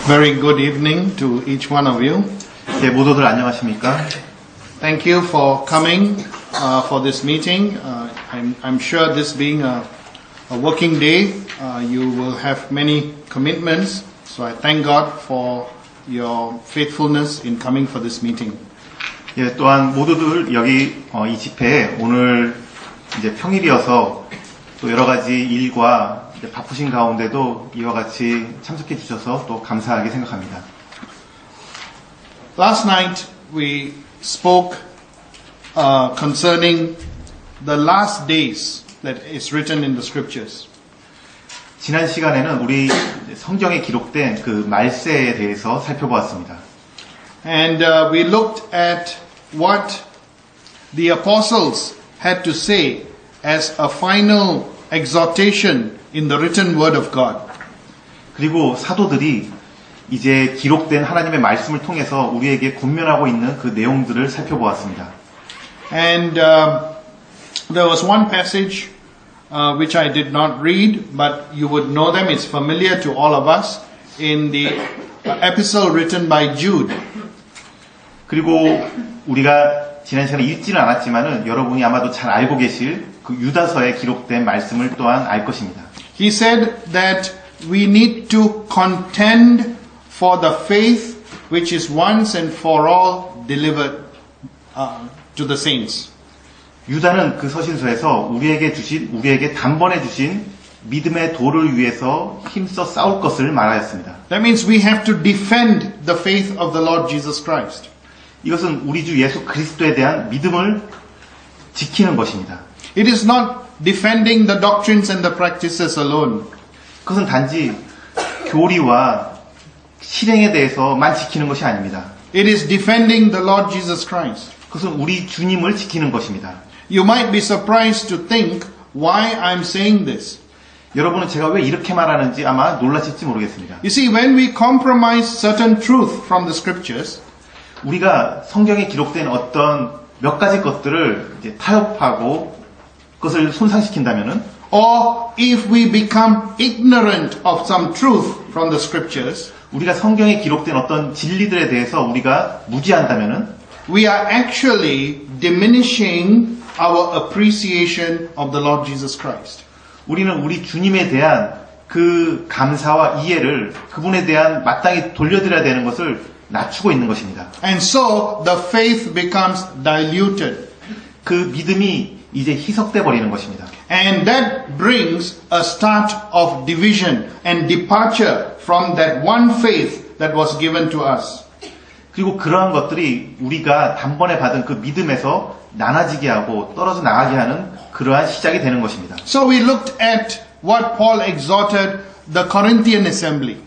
Very good evening to each one of you. 네, 모두들 안녕하십니까? Thank you for coming for this meeting. I'm sure this being a working day, you will have many commitments. So I thank God for your faithfulness in coming for this meeting. 예, 또한 모두들 여기 이 집회에 오늘 이제 평일이어서 또 여러 가지 일과 이제 바쁘신 가운데도 이와 같이 참석해 주셔서 또 감사하게 생각합니다. Last night we spoke concerning the last days that is written in the scriptures. 지난 시간에는 우리 성경에 기록된 그 말세에 대해서 살펴보았습니다. And we looked at what the apostles had to say as a final exhortation in the written word of God. 그리고 사도들이 이제 기록된 하나님의 말씀을 통해서 우리에게 권면하고 있는 그 내용들을 살펴보았습니다. And there was one passage which I did not read, but you would know them. It's familiar to all of us in the epistle written by Jude. 그리고 우리가 지난 시간에 읽지는 않았지만은 여러분이 아마도 잘 알고 계실 그 유다서에 기록된 말씀을 또한 알 것입니다. He said that we need to contend for the faith which is once and for all delivered to the saints. 유다는 그 서신서에서 우리에게 단번에 주신 믿음의 도를 위해서 힘써 싸울 것을 말하였습니다. That means we have to defend the faith of the Lord Jesus Christ. 이것은 우리 주 예수 그리스도에 대한 믿음을 지키는 것입니다. It is not defending the doctrines and the practices alone. 그것은 단지 교리와 실행에 대해서만 지키는 것이 아닙니다. It is defending the Lord Jesus Christ. 그것은 우리 주님을 지키는 것입니다. You might be surprised to think why I'm saying this. 여러분은 제가 왜 이렇게 말하는지 아마 놀라실지 모르겠습니다. You see, when we compromise certain truth from the scriptures, 우리가 성경에 기록된 어떤 몇 가지 것들을 이제 타협하고 그것을 손상시킨다면은, or if we become ignorant of some truth from the scriptures, 우리가 성경에 기록된 어떤 진리들에 대해서 우리가 무지한다면은, we are actually diminishing our appreciation of the Lord Jesus Christ. 우리는 우리 주님에 대한 그 감사와 이해를 그분에 대한 마땅히 돌려드려야 되는 것을 낮추고 있는 것입니다. And so the faith becomes diluted. 그 믿음이 이제 희석돼 버리는 것입니다. And that brings a start of division and departure from that one faith that was given to us. 그리고 그러한 것들이 우리가 단번에 받은 그 믿음에서 나눠지게 하고 떨어져 나가게 하는 그러한 시작이 되는 것입니다. So we looked at what Paul exhorted the Corinthian assembly.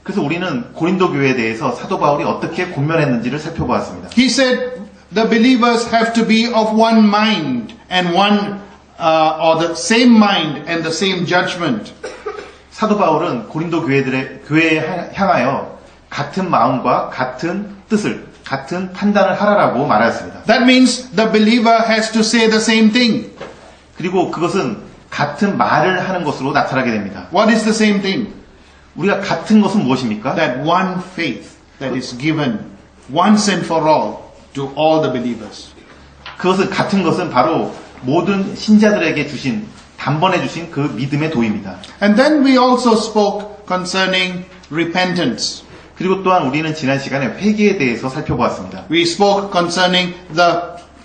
그래서 우리는 고린도 교회에 대해서 사도 바울이 어떻게 권면했는지를 살펴보았습니다. He said the believers have to be of one mind and or the same mind and the same judgment. 사도 바울은 고린도 교회에 향하여 같은 마음과 같은 뜻을, 같은 판단을 하라라고 말하였습니다. That means the believer has to say the same thing. 그리고 그것은 같은 말을 하는 것으로 나타나게 됩니다. What is the same thing? 우리가 같은 것은 무엇입니까? That one faith that is given once and for all to all the believers. 그것은 같은 것은 바로 모든 신자들에게 주신 단번에 주신 그 믿음의 도입니다. And then we also spoke concerning repentance. 그리고 또한 우리는 지난 시간에 회개에 대해서 살펴보았습니다. We spoke concerning the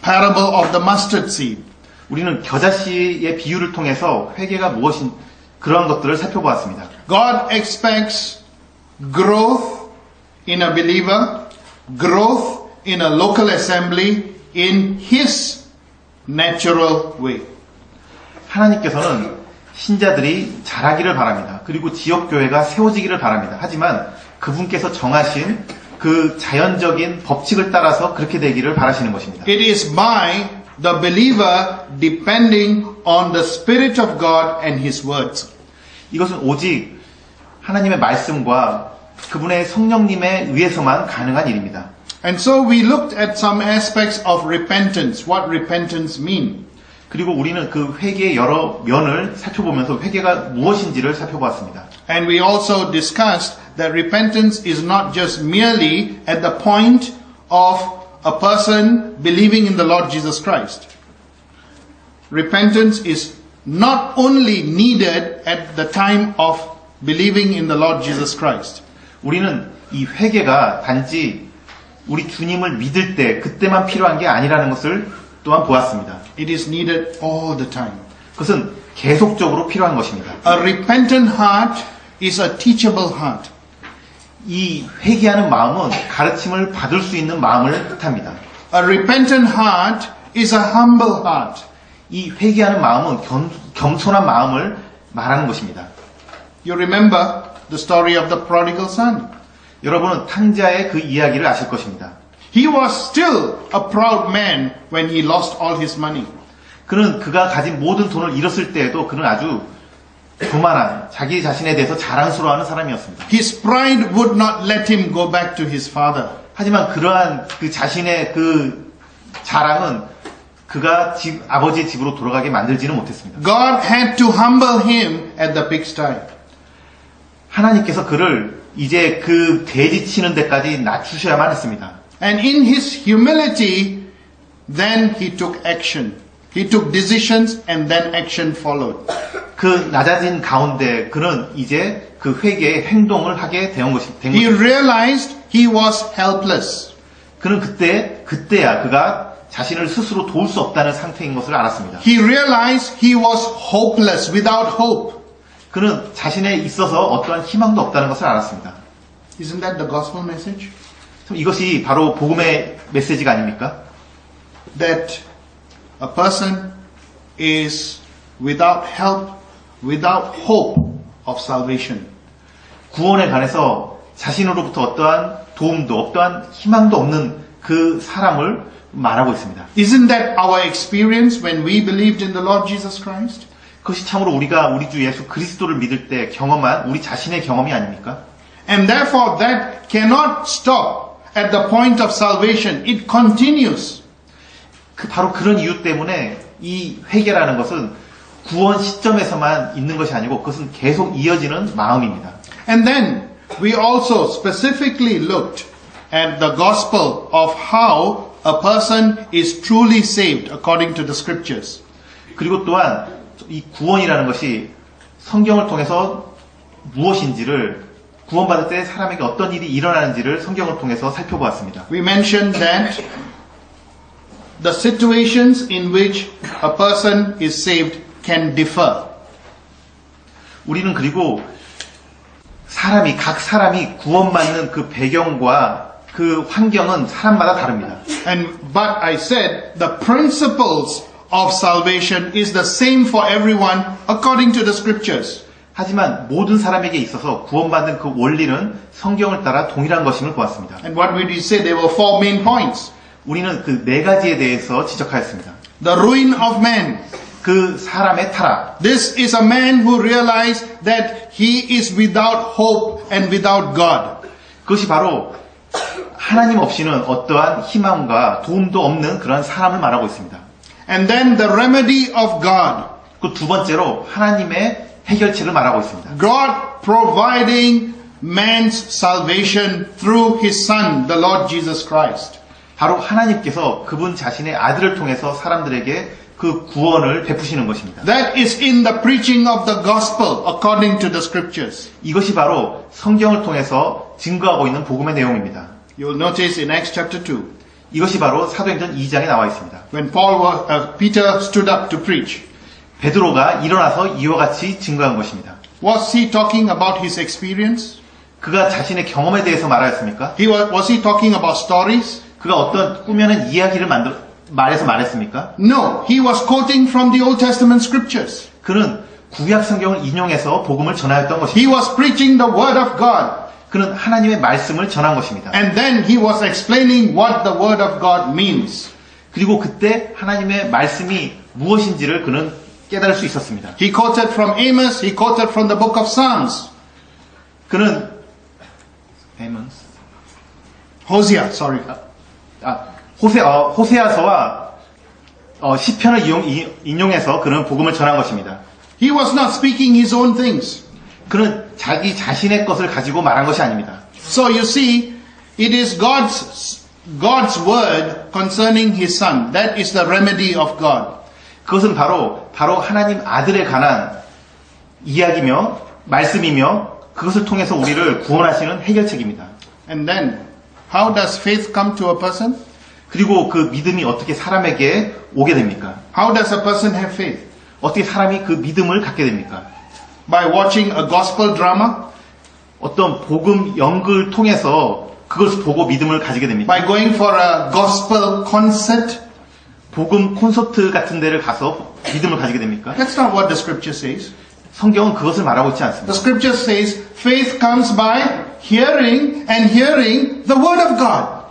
parable of the mustard seed. 우리는 겨자씨의 비유를 통해서 회개가 무엇인 그러한 것들을 살펴보았습니다. God expects growth in a believer, growth in a local assembly in His natural way. 하나님께서는 신자들이 자라기를 바랍니다. 그리고 지역교회가 세워지기를 바랍니다. 하지만 그분께서 정하신 그 자연적인 법칙을 따라서 그렇게 되기를 바라시는 것입니다. It is by the believer depending on the Spirit of God and His words. 이것은 오직 하나님의 말씀과 그분의 성령님에 의해서만 가능한 일입니다. And so we looked at some aspects of repentance, what repentance means. 그리고 우리는 그 회개의 여러 면을 살펴보면서 회개가 무엇인지를 살펴보았습니다. And we also discussed that repentance is not just merely at the point of a person believing in the Lord Jesus Christ. Repentance is not only needed at the time of believing in the Lord Jesus Christ. 우리는 이 회개가 단지 우리 주님을 믿을 때 그때만 필요한 게 아니라는 것을 또한 보았습니다. It is needed all the time. 그것은 계속적으로 필요한 것입니다. A repentant heart is a teachable heart. 이 회개하는 마음은 가르침을 받을 수 있는 마음을 뜻합니다. A repentant heart is a humble heart. 이 회개하는 마음은 겸손한 마음을 말하는 것입니다. You remember the story of the prodigal son. 여러분은 탕자의 그 이야기를 아실 것입니다. He was still a proud man when he lost all his money. 그가 가진 모든 돈을 잃었을 때에도 그는 아주 교만한 자기 자신에 대해서 자랑스러워하는 사람이었습니다. His pride would not let him go back to his father. 하지만 그러한 그 자신의 그 자랑은 그가 아버지의 집으로 돌아가게 만들지는 못했습니다. God had to humble him at the pigsty. 하나님께서 그를 이제 그 돼지 치는 데까지 낮추셔야만 했습니다. And in his humility, then he took action. He took decisions and then action followed. 그 낮아진 가운데 그는 이제 그 회개의 행동을 하게 된 He 것입니다. realized he was helpless. 그는 그때야 그가 자신을 스스로 도울 수 없다는 상태인 것을 알았습니다. He realized he was hopeless, without hope. 그는 자신에 있어서 어떠한 희망도 없다는 것을 알았습니다. Isn't that the gospel message? 이것이 바로 복음의 메시지가 아닙니까? That a person is without help, without hope of salvation. 구원에 관해서 자신으로부터 어떠한 도움도 어떠한 희망도 없는 그 사람을 말하고 있습니다. Isn't that our experience when we believed in the Lord Jesus Christ? 그것이 참으로 우리가 우리 주 예수 그리스도를 믿을 때 경험한 우리 자신의 경험이 아닙니까? And therefore that cannot stop at the point of salvation. It continues. 바로 그런 이유 때문에 이 회개라는 것은 구원 시점에서만 있는 것이 아니고 그것은 계속 이어지는 마음입니다. And then we also specifically looked at the gospel of how a person is truly saved according to the scriptures. 그리고 또한 이 구원이라는 것이 성경을 통해서 무엇인지를 구원받을 때 사람에게 어떤 일이 일어나는지를 성경을 통해서 살펴보았습니다. We mentioned that the situations in which a person is saved can differ. 우리는 그리고 각 사람이 구원받는 그 배경과 그 환경은 사람마다 다릅니다. But I said the principles of salvation is the same for everyone according to the scriptures. 하지만 모든 사람에게 있어서 구원받는 그 원리는 성경을 따라 동일한 것임을 보았습니다. And what we say, there were four main points. 우리는 그 네 가지에 대해서 지적하였습니다. The ruin of man. 그 사람의 타락. This is a man who realized that he is without hope and without God. 그것이 바로 하나님 없이는 어떠한 희망과 도움도 없는 그런 사람을 말하고 있습니다. And then the remedy of God. 그 두 번째로 하나님의 해결책을 말하고 있습니다. God providing man's salvation through his son, the Lord Jesus Christ. 바로 하나님께서 그분 자신의 아들을 통해서 사람들에게 그 구원을 베푸시는 것입니다. That is in the preaching of the gospel according to the scriptures. 이것이 바로 성경을 통해서 증거하고 있는 복음의 내용입니다. You will notice in Acts chapter 2. 이것이 바로 사도행전 2장에 나와 있습니다. When Peter stood up to preach. 베드로가 일어나서 이와 같이 증거한 것입니다. Was he talking about his experience? 그가 자신의 경험에 대해서 말하였습니까? Was he talking about stories? 그가 어떤 꾸며낸 이야기를 말했습니까? No, he was quoting from the Old Testament scriptures. 그는 구약 성경을 인용해서 복음을 전하였던 것입니다. He was preaching the word of God. 그는 하나님의 말씀을 전한 것입니다. And then he was explaining what the word of God means. 그리고 그때 하나님의 말씀이 무엇인지를 그는 깨달을 수 있었습니다. He quoted from Amos, he quoted from the book of Psalms. 그는 Hosea, sorry. 호세아서와 시편을 인용해서 그는 복음을 전한 것입니다. He was not speaking his own things. 그는 자기 자신의 것을 가지고 말한 것이 아닙니다. So you see, it is God's word concerning his son. That is the remedy of God. 그것은 바로 하나님 아들에 관한 이야기며 말씀이며 그것을 통해서 우리를 구원하시는 해결책입니다. And then, how does faith come to a person? 그리고 그 믿음이 어떻게 사람에게 오게 됩니까? How does a person have faith? 어떻게 사람이 그 믿음을 갖게 됩니까? By watching a gospel drama? 어떤 복음 연극을 통해서 그것을 보고 믿음을 가지게 됩니까? By going for a gospel concert? 복음 콘서트 같은 데를 가서 믿음을 가지게 됩니까? That's not what the scripture says. 성경은 그것을 말하고 있지 The 않습니다. scripture says faith comes by hearing and hearing the word of God.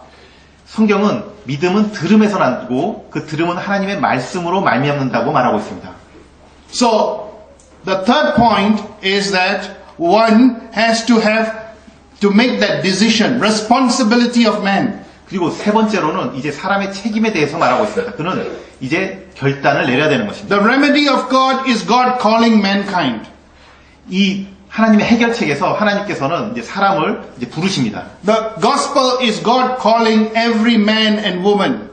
성경은 믿음은 들음에서 나고 그 들음은 하나님의 말씀으로 말미암는다고 말하고 있습니다. So, the third point is that one has to make that decision, responsibility of man. 그리고 세 번째로는 이제 사람의 책임에 대해서 말하고 있습니다. 그는 이제 결단을 내려야 되는 것입니다. The remedy of God is God calling mankind. 이 하나님의 해결책에서 하나님께서는 이제 사람을 이제 부르십니다. The gospel is God calling every man and woman.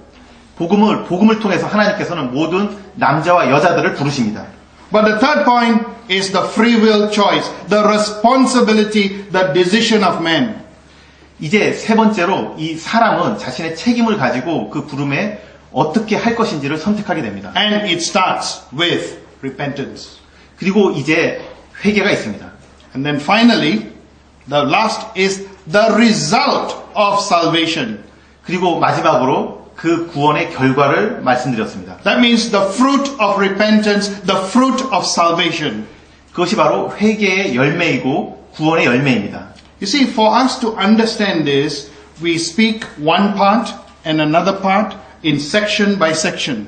복음을 통해서 하나님께서는 모든 남자와 여자들을 부르십니다. But the third point is the free will choice, the responsibility, the decision of man. 이제 세 번째로 이 사람은 자신의 책임을 가지고 그 부름에 어떻게 할 것인지를 선택하게 됩니다. And it starts with repentance. 그리고 이제 회개가 있습니다. And then finally, the last is the result of salvation. 그리고 마지막으로 그 구원의 결과를 말씀드렸습니다. That means the fruit of repentance, the fruit of salvation. 그것이 바로 회개의 열매이고 구원의 열매입니다. You see, for us to understand this, we speak one part and another part in section by section.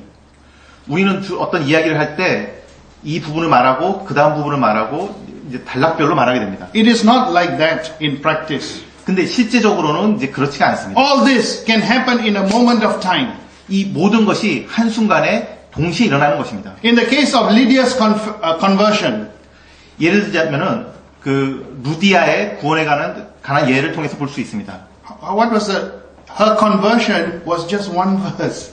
우리는 어떤 이야기를 할 때 이 부분을 말하고 그 다음 부분을 말하고 이제 단락별로 말하게 됩니다. It is not like that in practice. 근데 실제적으로는 이제 그렇지가 않습니다. All this can happen in a moment of time. 이 모든 것이 한순간에 동시에 일어나는 것입니다. In the case of Lydia's conversion, 예를 들자면은 그 루디아의 구원에 관한 예를 통해서 볼 수 있습니다. what was her conversion was just one verse.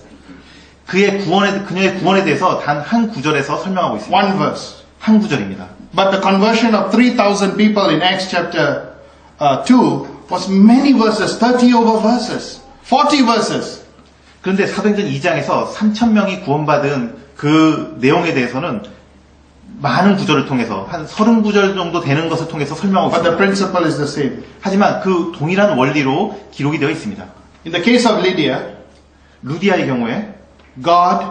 그녀의 구원에 대해서 단 한 구절에서 설명하고 있습니다. One verse. 한 구절입니다. But the conversion of 3,000 people in Acts chapter 2 was many verses, 30 over verses, 40 verses. 그런데 사도행전 2장에서 3,000명이 구원받은 그 내용에 대해서는 많은 구절을 통해서 한 30구절 정도 되는 것을 통해서 설명하고 But the 있습니다. principle is the same. 하지만 그 동일한 원리로 기록이 되어 있습니다. In the case of Lydia, 루디아의 경우에 God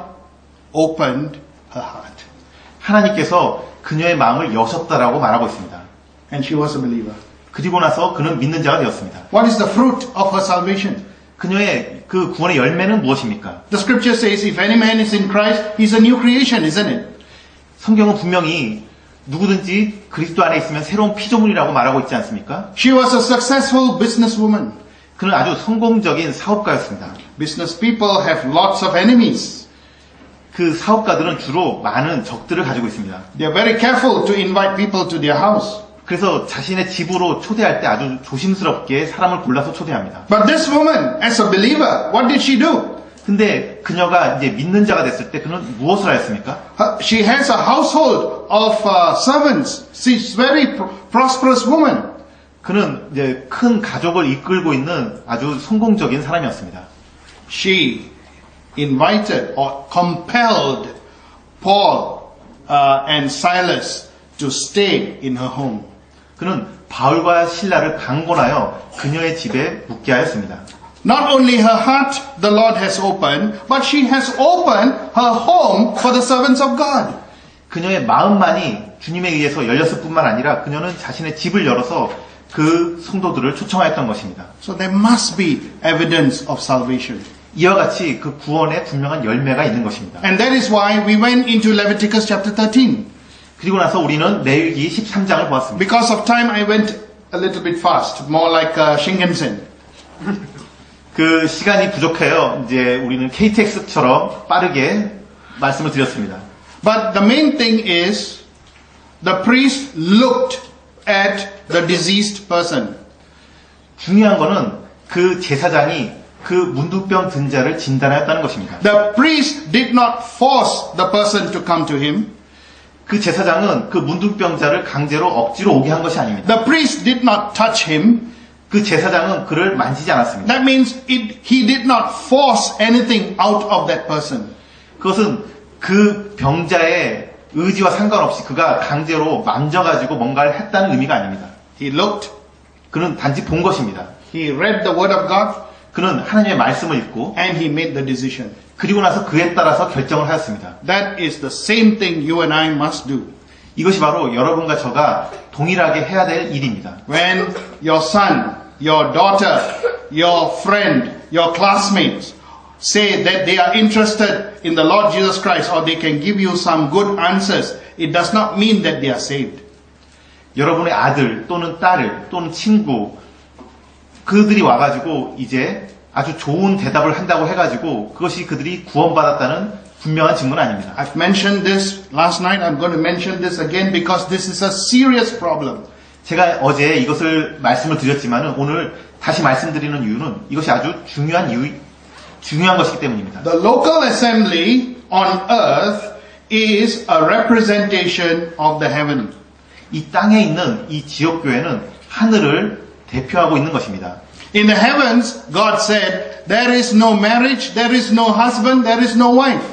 opened her heart. 하나님께서 그녀의 마음을 여셨다라고 말하고 있습니다. And she was a believer. 그리고 나서 그는 믿는 자가 되었습니다. What is the fruit of her salvation? 그녀의 그 구원의 열매는 무엇입니까? The scripture says if any man is in Christ, he's a new creation, isn't it? 성경은 분명히 누구든지 그리스도 안에 있으면 새로운 피조물이라고 말하고 있지 않습니까? She was a successful businesswoman. 그는 아주 성공적인 사업가였습니다. Business people have lots of enemies. 그 사업가들은 주로 많은 적들을 가지고 있습니다. They are very careful to invite people to their house. 그래서 자신의 집으로 초대할 때 아주 조심스럽게 사람을 골라서 초대합니다. But this woman, as a believer, what did she do? 근데 그녀가 이제 믿는 자가 됐을 때 그는 무엇을 하였습니까? She has a household of servants. She's very prosperous woman. 그는 이제 큰 가족을 이끌고 있는 아주 성공적인 사람이었습니다. She invited or compelled Paul and Silas to stay in her home. 그는 바울과 실라를 강권하여 그녀의 집에 묵게 하였습니다. Not only her heart the Lord has opened, but she has opened her home for the servants of God. 그녀의 마음만이 주님에 의해서 열렸을 뿐만 아니라 그녀는 자신의 집을 열어서 그 성도들을 초청하였던 것입니다. So there must be evidence of salvation. 이와 같이 그 구원에 분명한 열매가 있는 것입니다. And that is why we went into Leviticus chapter 13. 그리고 나서 우리는 레위기 13장을 보았습니다. Because of time I went a little bit fast, more like Shinkansen. 그 시간이 부족해요. 이제 우리는 KTX처럼 빠르게 말씀을 드렸습니다. But the main thing is the priest looked at the deceased person. 중요한 거는 그 제사장이 그 문둥병 든 자를 진단하였다는 것입니다. The priest did not force the person to come to him. 그 제사장은 그 문둥병자를 강제로 억지로 오게 한 것이 아닙니다. The priest did not touch him. 그 제사장은 그를 만지지 않았습니다. That means he did not force anything out of that person. 그것은 그 병자의 의지와 상관없이 그가 강제로 만져가지고 뭔가를 했다는 의미가 아닙니다. He looked, 그는 단지 본 것입니다. he read the word of God, 그는 하나님의 말씀을 읽고 and he made the decision. 그리고 나서 그에 따라서 결정을 하였습니다. That is the same thing you and I must do. 이것이 바로 여러분과 저가 동일하게 해야 될 일입니다. When your son, your daughter, your friend, your classmates say that they are interested in the Lord Jesus Christ or they can give you some good answers, it does not mean that they are saved. 여러분의 아들 또는 딸을 또는 친구 그들이 와가지고 이제 아주 좋은 대답을 한다고 해가지고 그것이 그들이 구원받았다는 분명한 증거는 아닙니다. I've mentioned this last night. I'm going to mention this again because this is a serious problem. 제가 어제 이것을 말씀을 드렸지만은 오늘 다시 말씀드리는 이유는 이것이 아주 중요한 것이기 때문입니다. The local assembly on earth is a representation of the heaven. 이 땅에 있는 이 지역교회는 하늘을 대표하고 있는 것입니다. In the heavens, God said, there is no marriage, there is no husband, there is no wife.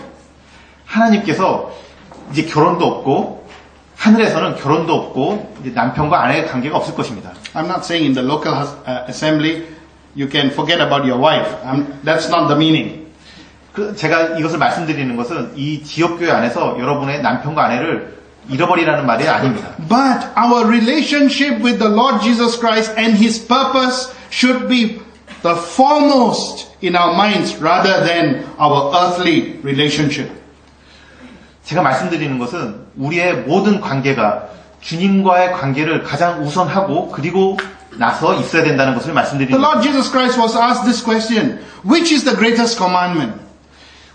하나님께서 이제 결혼도 없고 하늘에서는 결혼도 없고 이제 남편과 아내의 관계가 없을 것입니다. I'm not saying in the local assembly you can forget about your wife. That's not the meaning. 제가 이것을 말씀드리는 것은 이 지역교회 안에서 여러분의 남편과 아내를 잃어버리라는 말이 아닙니다. But our relationship with the Lord Jesus Christ and His purpose should be the foremost in our minds rather than our earthly relationship. 제가 말씀드리는 것은 우리의 모든 관계가 주님과의 관계를 가장 우선하고 그리고 나서 있어야 된다는 것을 The 말씀드리는 Lord 것입니다. Jesus Christ was asked this question, which is the greatest commandment?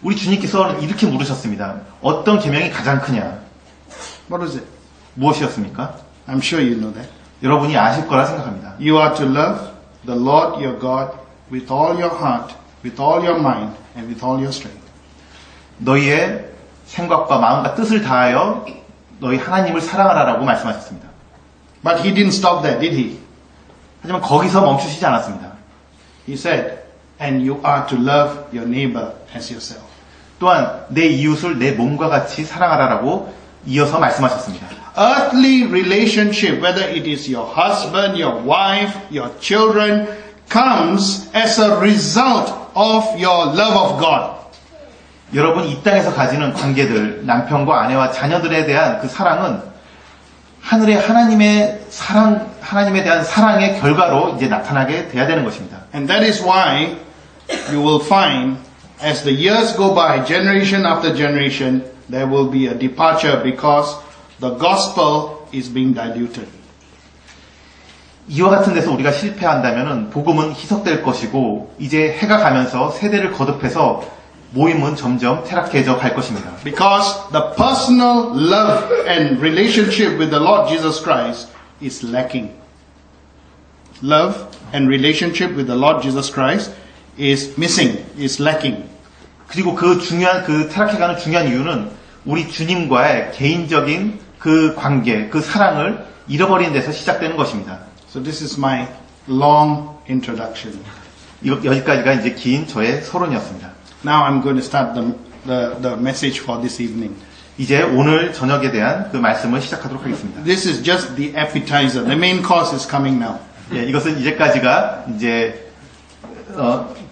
우리 주님께서는 이렇게 물으셨습니다. 어떤 계명이 가장 크냐? What was it? 무엇이었습니까? I'm sure you know that. 여러분이 아실 거라 생각합니다. You are to love the Lord your God with all your heart, with all your mind, and with all your strength. 너희의 생각과 마음과 뜻을 다하여 너희 하나님을 사랑하라라고 말씀하셨습니다. But He didn't stop there, did He? 하지만 거기서 멈추시지 않았습니다. He said, and you are to love your neighbor as yourself. 또한 내 이웃을 내 몸과 같이 사랑하라라고 이어서 말씀하셨습니다. Earthly relationship, whether it is your husband, your wife, your children, comes as a result of your love of God. 여러분 이 땅에서 가지는 관계들, 남편과 아내와 자녀들에 대한 그 사랑은 하늘의 하나님에 대한 사랑의 결과로 이제 나타나게 돼야 되는 것입니다. And that is why you will find as the years go by, generation after generation, there will be a departure because the gospel is being diluted. 이와 같은 데서 우리가 실패한다면은 복음은 희석될 것이고 이제 해가 가면서 세대를 거듭해서 모임은 점점 타락해져 갈 것입니다. Because the personal love and relationship with the Lord Jesus Christ is lacking. Love and relationship with the Lord Jesus Christ is missing, is lacking. 그리고 그 타락해가는 중요한 이유는 우리 주님과의 개인적인 그 관계, 그 사랑을 잃어버리는 데서 시작되는 것입니다. So this is my long introduction. 여기까지가 이제 긴 저의 서론이었습니다. Now I'm going to start the message for this evening. 이제 오늘 저녁에 대한 그 말씀을 시작하도록 하겠습니다. This is just the appetizer. The main course is coming now. 예, 이것은 이제까지가 이제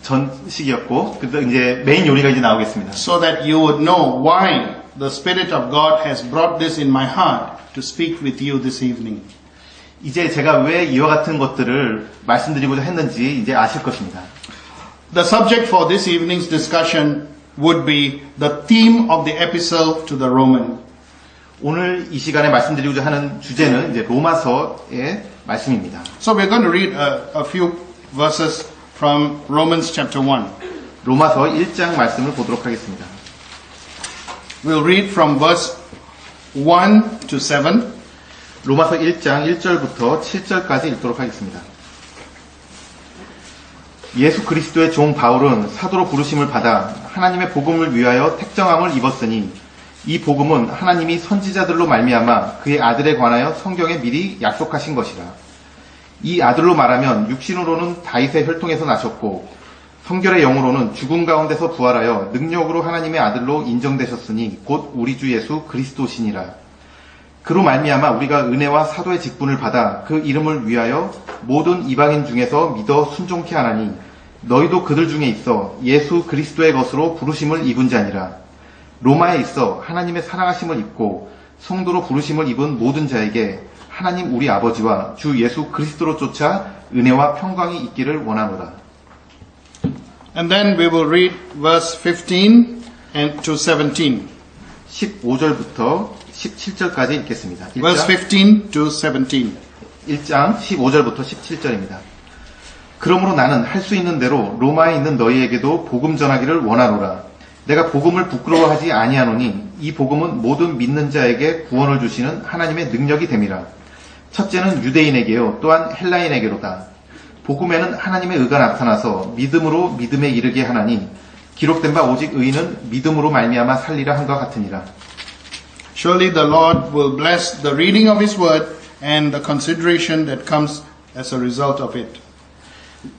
전식이었고, 그래서 이제 메인 요리가 이제 나오겠습니다. So that you would know why the Spirit of God has brought this in my heart to speak with you this evening. 이제 제가 왜 이와 같은 것들을 말씀드리고자 했는지 이제 아실 것입니다. The subject for this evening's discussion would be the theme of the epistle to the Roman. 오늘 이 시간에 말씀드리고자 하는 주제는 이제 로마서의 말씀입니다. So we're going to read a few verses from Romans chapter 1. 로마서 1장 말씀을 보도록 하겠습니다. We'll read from verse 1 to 7. 로마서 1장 1절부터 7절까지 읽도록 하겠습니다. 예수 그리스도의 종 바울은 사도로 부르심을 받아 하나님의 복음을 위하여 택정함을 입었으니 이 복음은 하나님이 선지자들로 말미암아 그의 아들에 관하여 성경에 미리 약속하신 것이라. 이 아들로 말하면 육신으로는 다윗의 혈통에서 나셨고 성결의 영으로는 죽음 가운데서 부활하여 능력으로 하나님의 아들로 인정되셨으니 곧 우리 주 예수 그리스도시니라. 그로 말미암아 우리가 은혜와 사도의 직분을 받아 그 이름을 위하여 모든 이방인 중에서 믿어 순종케 하나니 너희도 그들 중에 있어 예수 그리스도의 것으로 부르심을 입은 자니라. 로마에 있어 하나님의 사랑하심을 입고 성도로 부르심을 입은 모든 자에게 하나님 우리 아버지와 주 예수 그리스도로 쫓아 은혜와 평강이 있기를 원하노라. And then we will read verse 15 and to 17. 15절부터 17절까지 읽겠습니다. Verse 15 to 17. 1장 15절부터 17절입니다. 그러므로 나는 할 수 있는 대로 로마에 있는 너희에게도 복음 전하기를 원하노라. 내가 복음을 부끄러워하지 아니하노니 이 복음은 모든 믿는 자에게 구원을 주시는 하나님의 능력이 됨이라. 첫째는 유대인에게요 또한 헬라인에게로다. 복음에는 하나님의 의가 나타나서 믿음으로 믿음에 이르게 하나니 기록된 바 오직 의인은 믿음으로 말미암아 살리라 한것 같으니라. Surely the Lord will bless the reading of His word and the consideration that comes as a result of it.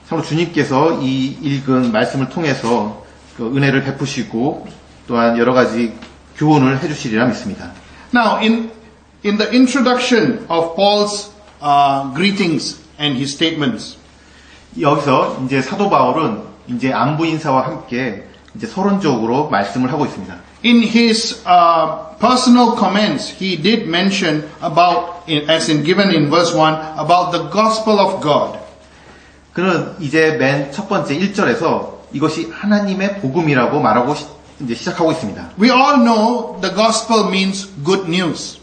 참으로 주님께서 이 읽은 말씀을 통해서 그 은혜를 베푸시고 또한 여러 가지 교훈을 해주시리라 믿습니다. Now, in the introduction of Paul's greetings and his statements, 여기서 이제 사도 바울은 이제 안부 인사와 함께 이제 서론적으로 말씀을 하고 있습니다. in his personal comments, he did mention about, as in given in verse 1, about the gospel of God. 그는 이제 맨 첫 번째 1절에서 이것이 하나님의 복음이라고 말하고 이제 시작하고 있습니다. We all know the gospel means good news.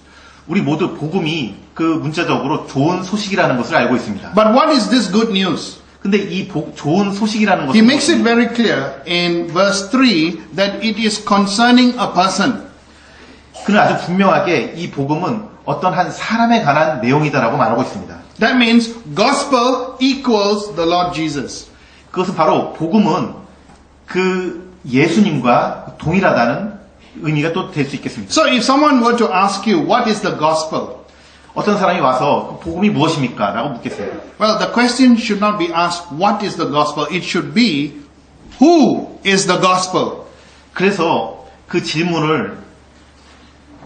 우리 모두 복음이 그 문자적으로 좋은 소식이라는 것을 알고 있습니다. But what is this good news? 근데 이 좋은 소식이라는 He 것은 makes it very clear in verse 3 that it is concerning a person. 그는 아주 분명하게 이 복음은 어떤 한 사람에 관한 내용이다라고 말하고 있습니다. That means gospel equals the Lord Jesus. 그것은 바로 복음은 그 예수님과 동일하다는 의미가 또 될 수 있겠습니다. So if someone were to ask you, what is the gospel? 어떤 사람이 와서 그 복음이 무엇입니까? 라고 묻겠습니다. Well, the question should not be asked, what is the gospel? It should be, who is the gospel? 그래서 그 질문을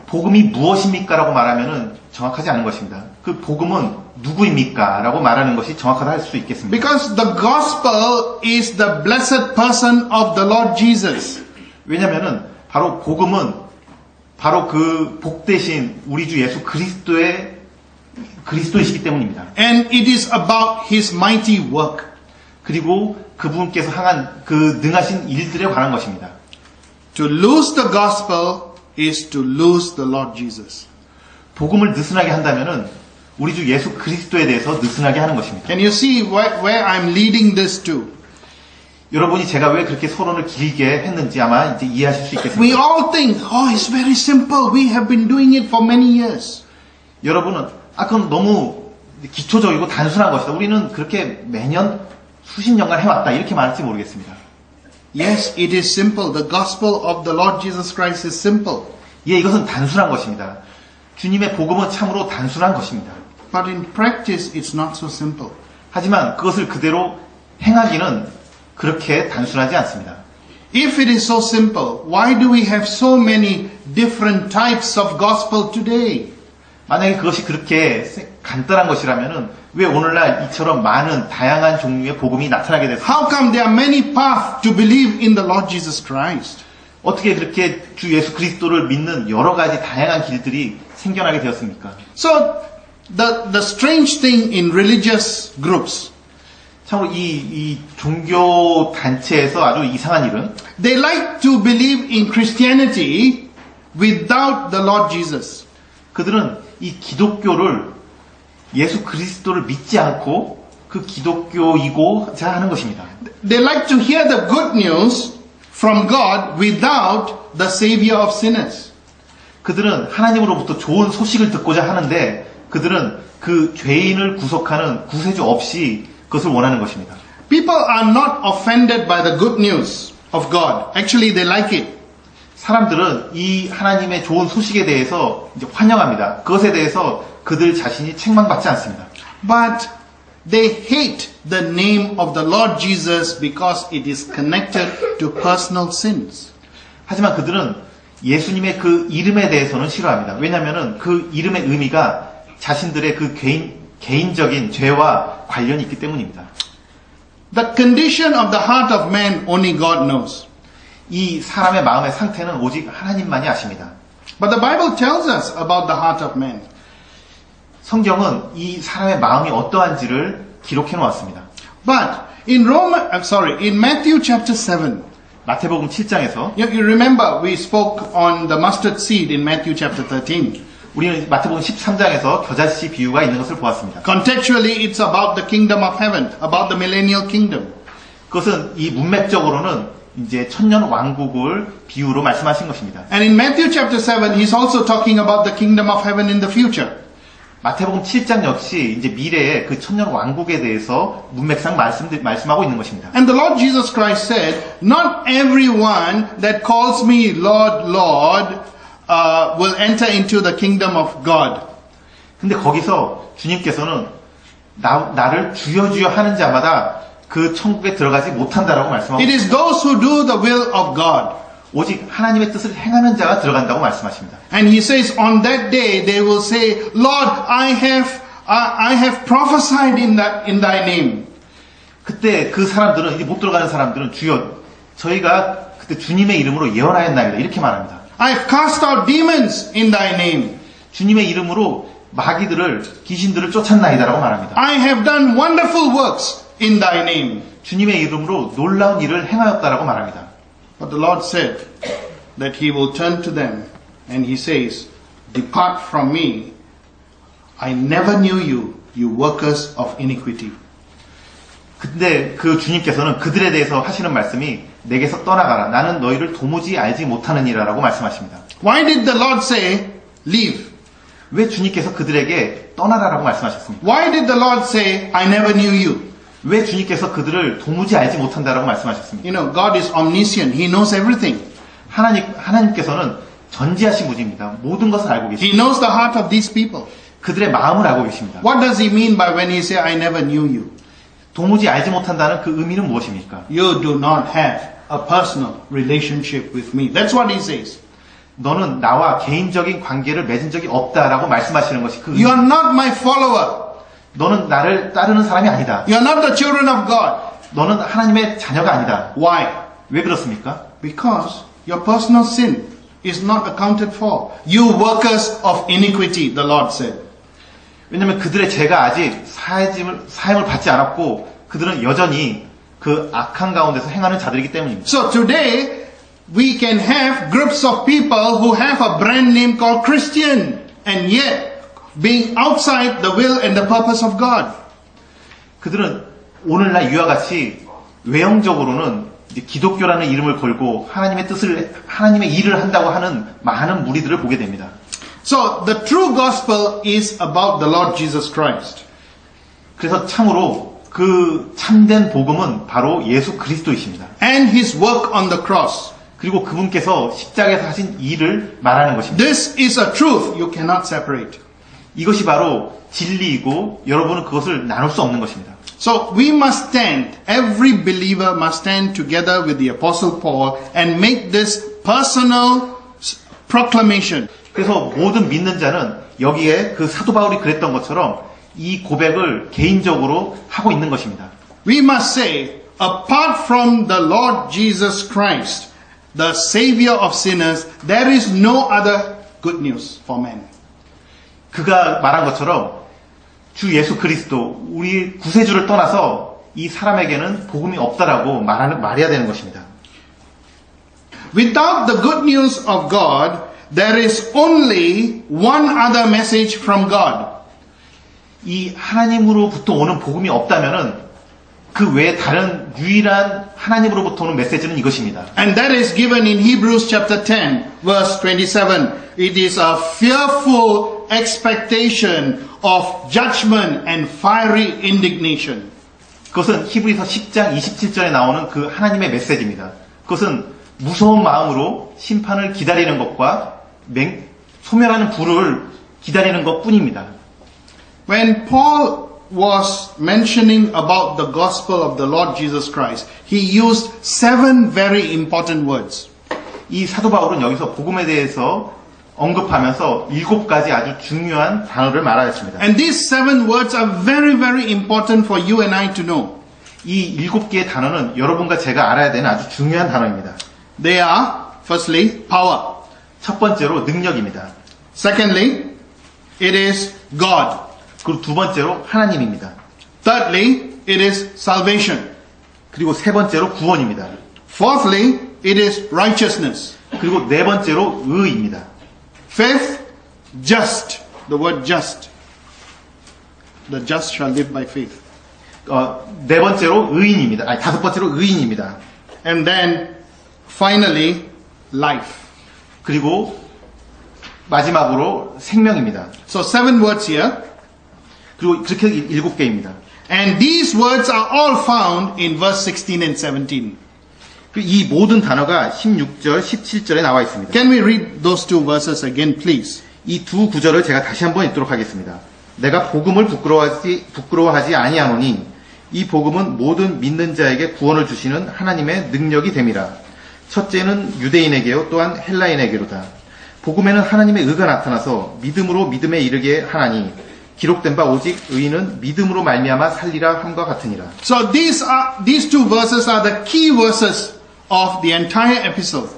복음이 무엇입니까? 라고 말하면은 정확하지 않은 것입니다. 그 복음은 누구입니까? 라고 말하는 것이 정확하다 할 수 있겠습니다. Because the gospel is the blessed person of the Lord Jesus. 왜냐면은 바로 복음은 바로 그 복되신 우리 주 예수 그리스도이시기 때문입니다. And it is about his mighty work. 그리고 그분께서 향한 그 능하신 일들에 관한 것입니다. To lose the gospel is to lose the Lord Jesus. 복음을 느슨하게 한다면은 우리 주 예수 그리스도에 대해서 느슨하게 하는 것입니다. Can you see where I'm leading this to? 여러분이 제가 왜 그렇게 서론을 길게 했는지 아마 이제 이해하실 수 있겠습니다. We all think, oh, it's very simple. We have been doing it for many years. 여러분은 그건 너무 기초적이고 단순한 것이다. 우리는 그렇게 매년 수십 년간 해왔다. 이렇게 말할지 모르겠습니다. Yes, it is simple. The gospel of the Lord Jesus Christ is simple. 예, 이것은 단순한 것입니다. 주님의 복음은 참으로 단순한 것입니다. But in practice, it's not so simple. 하지만 그것을 그대로 행하기는 그렇게 단순하지 않습니다. If it is so simple, why do we have so many different types of gospel today? 만약에 그것이 그렇게 간단한 것이라면은 왜 오늘날 이처럼 많은 다양한 종류의 복음이 나타나게 됐습니까? How come there are many paths to believe in the Lord Jesus Christ? 어떻게 그렇게 주 예수 그리스도를 믿는 여러 가지 다양한 길들이 생겨나게 되었습니까? So, the strange thing in religious groups, 참으로 이 종교 단체에서 아주 이상한 일은 they like to believe in Christianity without the Lord Jesus. 그들은 이 기독교를 예수 그리스도를 믿지 않고 그 기독교이고자 하는 것입니다. They like to hear the good news from God without the Savior of sinners. 그들은 하나님으로부터 좋은 소식을 듣고자 하는데 그들은 그 죄인을 구속하는 구세주 없이 그것을 원하는 것입니다. People are not offended by the good news of God. Actually, they like it. 사람들은 이 하나님의 좋은 소식에 대해서 이제 환영합니다. 그것에 대해서 그들 자신이 책망받지 않습니다. But they hate the name of the Lord Jesus because it is connected to personal sins. 하지만 그들은 예수님의 그 이름에 대해서는 싫어합니다. 왜냐하면 그 이름의 의미가 자신들의 그 개인적인 죄와 관련이 있기 때문입니다. The condition of the heart of man only God knows. 이 사람의 마음의 상태는 오직 하나님만이 아십니다. But the Bible tells us about the heart of man. 성경은 이 사람의 마음이 어떠한지를 기록해 놓았습니다. But in Matthew chapter 7, 마태복음 7장에서 you remember we spoke on the mustard seed in Matthew chapter 13. 우리는 마태복음 13장에서 겨자씨 비유가 있는 것을 보았습니다. Contextually, it's about the kingdom of heaven, about the millennial kingdom. 그것은 이 문맥적으로는 이제 천년 왕국을 비유로 말씀하신 것입니다. And in Matthew chapter 7, he's also talking about the kingdom of heaven in the future. 마태복음 7장 역시 이제 미래의 그 천년 왕국에 대해서 문맥상 말씀하고 있는 것입니다. And the Lord Jesus Christ said, not everyone that calls me Lord, Lord, will enter into the kingdom of God. 근데 거기서 주님께서는 나를 주여 주여 하는 자마다 그 천국에 들어가지 못한다라고 말씀하고 It is those who do the will of God. 오직 하나님의 뜻을 행하는 자가 들어간다고 말씀하십니다. And he says, on that day they will say, Lord, I have prophesied in thy name. 그때 그 사람들은 이제 못 들어가는 사람들은 주여 저희가 그때 주님의 이름으로 예언하였나이다 이렇게 말합니다. I have cast out demons in thy name. 주님의 이름으로 귀신들을 쫓았나이다라고 말합니다. I have done wonderful works in thy name. 주님의 이름으로 놀라운 일을 행하였다라고 말합니다. But the Lord said that he will turn to them and he says, depart from me. I never knew you, you workers of iniquity. 근데 그 주님께서는 그들에 대해서 하시는 말씀이 내게서 떠나가라. 나는 너희를 도무지 알지 못하는 이라라고 말씀하십니다. Why did the Lord say, leave? 왜 주님께서 그들에게 떠나라라고 말씀하셨습니까? Why did the Lord say, I never knew you? 왜 주님께서 그들을 도무지 알지 못한다라고 말씀하셨습니까? You know, God is omniscient. He knows everything. 하나님께서는 전지하신 분입니다. 모든 것을 알고 계십니다. He knows the heart of these people. 그들의 마음을 알고 계십니다. What does he mean by when he says, I never knew you? 도무지 알지 못한다는 그 의미는 무엇입니까? You do not have a personal relationship with me. That's what he says. 너는 나와 개인적인 관계를 맺은 적이 없다라고 말씀하시는 것이 그 You are not my follower. 너는 나를 따르는 사람이 아니다. You are not the children of God. 너는 하나님의 자녀가 아니다. Why? 왜 그렇습니까? Because your personal sin is not accounted for. You workers of iniquity, the Lord said. 왜냐하면 그들의 죄가 아직 사함을 받지 않았고 그들은 여전히 그 악한 가운데서 행하는 자들이기 때문입니다. So today we can have groups of people who have a brand name called Christian and yet being outside the will and the purpose of God. 그들은 오늘날 이와 같이 외형적으로는 이제 기독교라는 이름을 걸고 하나님의 일을 한다고 하는 많은 무리들을 보게 됩니다. So the true gospel is about the Lord Jesus Christ. 그래서 참으로 그 참된 복음은 바로 예수 그리스도이십니다. And his work on the cross. 그리고 그분께서 십자가에서 하신 일을 말하는 것입니다. This is a truth you cannot separate. 이것이 바로 진리이고 여러분은 그것을 나눌 수 없는 것입니다. So we must stand, every believer must stand together with the Apostle Paul and make this personal proclamation. 그래서 모든 믿는 자는 여기에 그 사도 바울이 그랬던 것처럼 이 고백을 개인적으로 하고 있는 것입니다. We must say, apart from the Lord Jesus Christ, the Savior of sinners, there is no other good news for man. 그가 말한 것처럼 주 예수 그리스도 우리 구세주를 떠나서 이 사람에게는 복음이 없다라고 말해야 되는 것입니다. Without the good news of God, there is only one other message from God. 이 하나님으로부터 오는 복음이 없다면은 그 외에 다른 유일한 하나님으로부터 오는 메시지는 이것입니다. And that is given in Hebrews chapter 10, verse 27. It is a fearful expectation of judgment and fiery indignation. 그것은 히브리서 10장 27절에 나오는 그 하나님의 메시지입니다. 그것은 무서운 마음으로 심판을 기다리는 것과 소멸하는 불을 기다리는 것 뿐입니다. When Paul was mentioning about the gospel of the Lord Jesus Christ, he used 7 very important words. 이 사도 바울은 여기서 복음에 대해서 언급하면서 7가지 아주 중요한 단어를 말하였습니다. And these 7 words are very, very important for you and I to know. 이 7개의 단어는 여러분과 제가 알아야 되는 아주 중요한 단어입니다. They are, firstly, power. 첫 번째로 능력입니다. Secondly, it is God. 그리고 두 번째로 하나님입니다. Thirdly, it is salvation. 그리고 세 번째로 구원입니다. Fourthly, it is righteousness. 그리고 네 번째로 의입니다. Fifth, just. The word just. The just shall live by faith. 네 번째로 의인입니다. 아니, 다섯 번째로 의인입니다. And then, finally, life. 그리고 마지막으로 생명입니다. So 7 words here. 그리고 그렇게 7개입니다. And these words are all found in verse 16 and 17. 이 모든 단어가 16절, 17절에 나와 있습니다. Can we read those 2 verses again, please? 이 두 구절을 제가 다시 한번 읽도록 하겠습니다. 내가 복음을 부끄러워하지 아니하노니 이 복음은 모든 믿는 자에게 구원을 주시는 하나님의 능력이 됨이라. 첫째는 유대인에게요 또한 헬라인에게로다. 복음에는 하나님의 의가 나타나서 믿음으로 믿음에 이르게 하나니 기록된 바 오직 의인은 믿음으로 말미암아 살리라 함과 같으니라. So these 2 verses are the key verses of the entire epistle.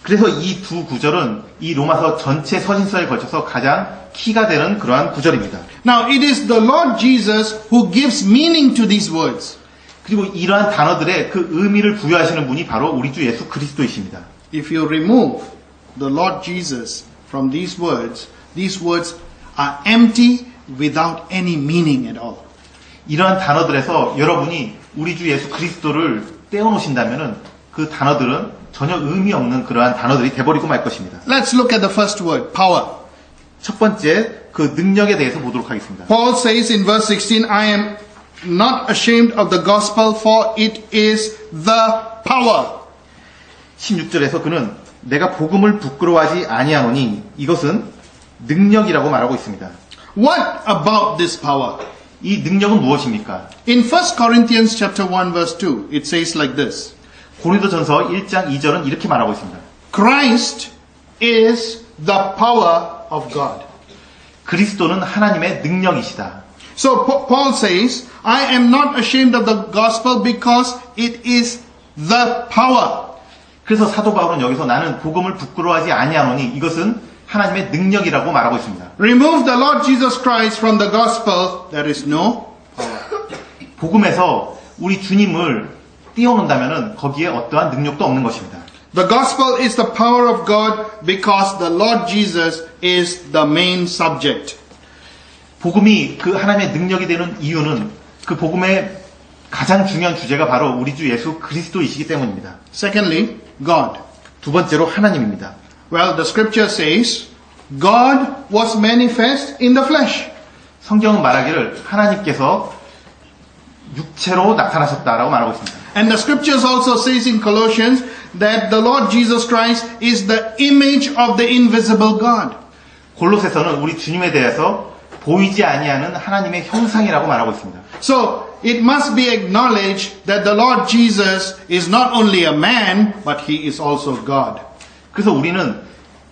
그래서 이 두 구절은 이 로마서 전체 서신서에 걸쳐서 가장 키가 되는 그러한 구절입니다. Now it is the Lord Jesus who gives meaning to these words. 그리고 이러한 단어들의 그 의미를 부여하시는 분이 바로 우리 주 예수 그리스도이십니다. If you remove the Lord Jesus from these words are empty without any meaning at all. 이러한 단어들에서 여러분이 우리 주 예수 그리스도를 떼어놓으신다면은 그 단어들은 전혀 의미 없는 그러한 단어들이 돼버리고 말 것입니다. Let's look at the first word, power. 첫 번째, 그 능력에 대해서 보도록 하겠습니다. Paul says in verse 16, I am not ashamed of the gospel, for it is the power. 16절에서 그는 내가 복음을 부끄러워하지 아니하노니 이것은 능력이라고 말하고 있습니다. What about this power? 이 능력은 무엇입니까? In 1 Corinthians chapter 1 verse 2, it says like this. 고린도전서 1장 2절은 이렇게 말하고 있습니다. Christ is the power of God. 그리스도는 하나님의 능력이시다. So Paul says, I am not ashamed of the gospel because it is the power. 그래서 사도 바울은 여기서 나는 복음을 부끄러워하지 아니하노니 이것은 하나님의 능력이라고 말하고 있습니다. Remove the Lord Jesus Christ from the gospel, there is no power. 복음에서 우리 주님을 띄워놓는다면 거기에 어떠한 능력도 없는 것입니다. The gospel is the power of God because the Lord Jesus is the main subject. 복음이 그 하나님의 능력이 되는 이유는 그 복음의 가장 중요한 주제가 바로 우리 주 예수 그리스도이시기 때문입니다. Secondly, God. 두 번째로 하나님입니다. Well, the scripture says, God was manifest in the flesh. 성경은 말하기를 하나님께서 육체로 나타나셨다라고 말하고 있습니다. And the scriptures also says in Colossians that the Lord Jesus Christ is the image of the invisible God. 골로새서는 우리 주님에 대해서 보이지 아니하는 하나님의 형상이라고 말하고 있습니다. So it must be acknowledged that the Lord Jesus is not only a man, but he is also God. 그래서 우리는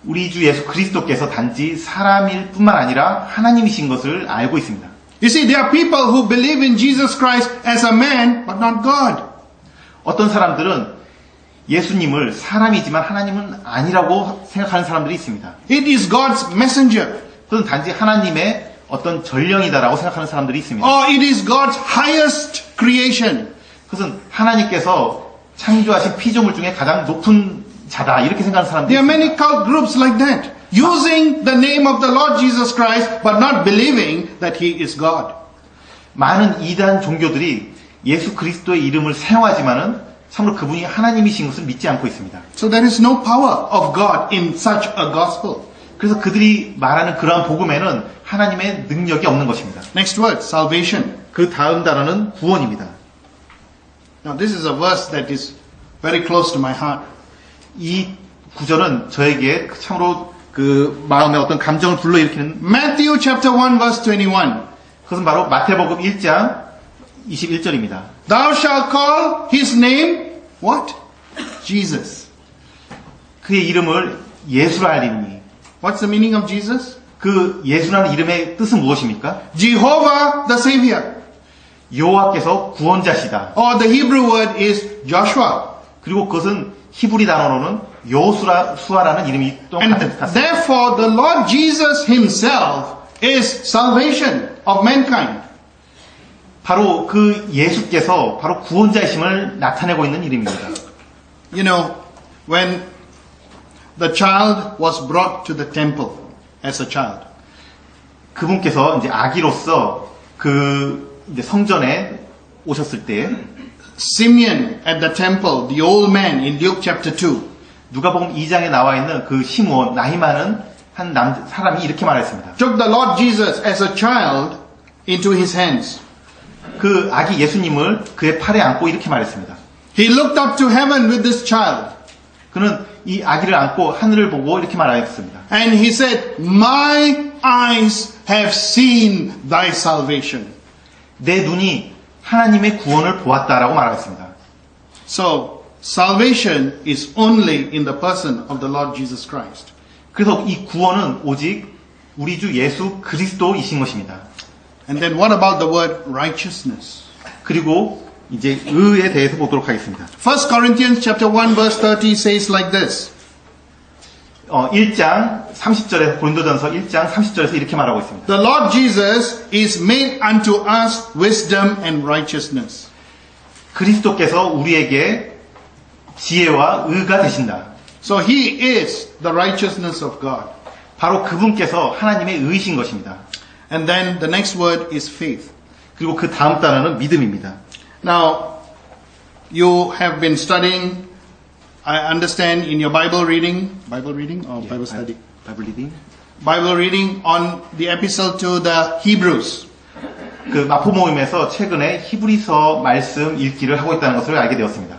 우리 주 예수 그리스도께서 단지 사람일 뿐만 아니라 하나님이신 것을 알고 있습니다. You see, there are people who believe in Jesus Christ as a man, but not God. 어떤 사람들은 예수님을 사람이지만 하나님은 아니라고 생각하는 사람들이 있습니다. It is God's messenger. 그건 단지 하나님의 어떤 전령이다라고 생각하는 사람들이 있습니다. Or it is God's highest creation. 그것은 하나님께서 창조하신 피조물 중에 가장 높은 자다 이렇게 생각하는 사람들이 There are 있습니다. many cult groups like that, using the name of the Lord Jesus Christ, but not believing that he is God. 많은 이단 종교들이 예수 그리스도의 이름을 사용하지만은 참으로 그분이 하나님이신 것을 믿지 않고 있습니다. So there is no power of God in such a gospel. 그래서 그들이 말하는 그러한 복음에는 하나님의 능력이 없는 것입니다. Next word, salvation. 그 다음 단어는 구원입니다. Now this is a verse that is very close to my heart. 이 구절은 저에게 참으로 그 마음에 어떤 감정을 불러일으키는 Matthew chapter 1 verse 21. 그것은 바로 마태복음 1장 21절입니다. Thou shalt call his name what? Jesus. 그의 이름을 예수라 하리니. What's the meaning of Jesus? 그 예수라는 이름의 뜻은 무엇입니까? Jehovah the Savior. 여호와께서 구원자시다. Or the Hebrew word is Joshua. 그리고 그것은 히브리 단어로는 여호수아라는 이름이 또 And 같습니다. therefore the Lord Jesus himself is salvation of mankind. 바로 그 예수께서 바로 구원자이심을 나타내고 있는 이름입니다. You know, when the child was brought to the temple as a child, 그분께서 이제 아기로서 그 이제 성전에 오셨을 때 Simeon at the temple, the old man in Luke chapter 2, 누가복음 2장에 나와 있는 그 시므온 나이 많은 한 사람이 이렇게 말했습니다. took the Lord Jesus as a child into his hands. 그 아기 예수님을 그의 팔에 안고 이렇게 말했습니다. He looked up to heaven with this child 그는 이 아기를 안고 하늘을 보고 이렇게 말하였습니다. and he said, My eyes have seen thy salvation. 내 눈이 하나님의 구원을 보았다라고 말하였습니다. So, salvation is only in the person of the Lord Jesus Christ. 그래서 이 구원은 오직 우리 주 예수 그리스도이신 것입니다. And then what about the word righteousness? 그리고 이제 의에 대해서 보도록 하겠습니다. 1 Corinthians chapter 1 verse 30 says like this. 1장 30절에서 고린도전서 1장 30절에서 이렇게 말하고 있습니다. The Lord Jesus is made unto us wisdom and righteousness. 그리스도께서 우리에게 지혜와 의가 되신다. So he is the righteousness of God. 바로 그분께서 하나님의 의이신 것입니다. And then the next word is faith. 그리고 그 다음 단어는 믿음입니다. Now, you have been studying, I understand, in your Bible reading or Bible study? 바이블 리딩. Bible reading on the epistle to the Hebrews. 그 마포 모임에서 최근에 히브리서 말씀 읽기를 하고 있다는 것을 알게 되었습니다.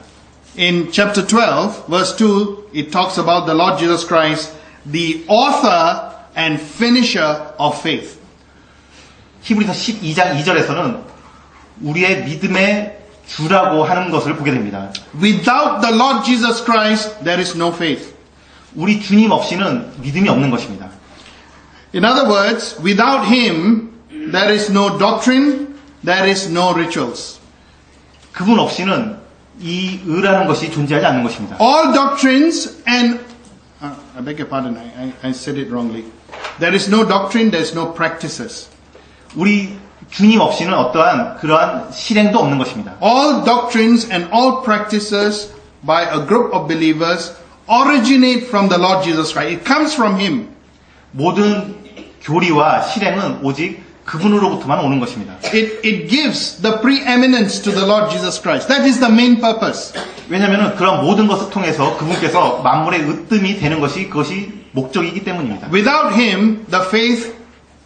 In chapter 12, verse 2, it talks about the Lord Jesus Christ, the author and finisher of faith. 히브리서 12장 2절에서는 우리의 믿음의 주라고 하는 것을 보게 됩니다. Without the Lord Jesus Christ, there is no faith. 우리 주님 없이는 믿음이 없는 것입니다. In other words, without Him, there is no doctrine, there is no rituals. 그분 없이는 이 의라는 것이 존재하지 않는 것입니다. All doctrines and, I beg your pardon, I said it wrongly. There is no doctrine, there is no practices. 우리 주님 없이는 어떠한 그러한 실행도 없는 것입니다. All doctrines and all practices by a group of believers originate from the Lord Jesus Christ. It comes from Him. 모든 교리와 실행은 오직 그분으로부터만 오는 것입니다. It gives the preeminence to the Lord Jesus Christ. That is the main purpose. 왜냐하면 그런 모든 것을 통해서 그분께서 만물의 으뜸이 되는 것이 그것이 목적이기 때문입니다. Without Him, the faith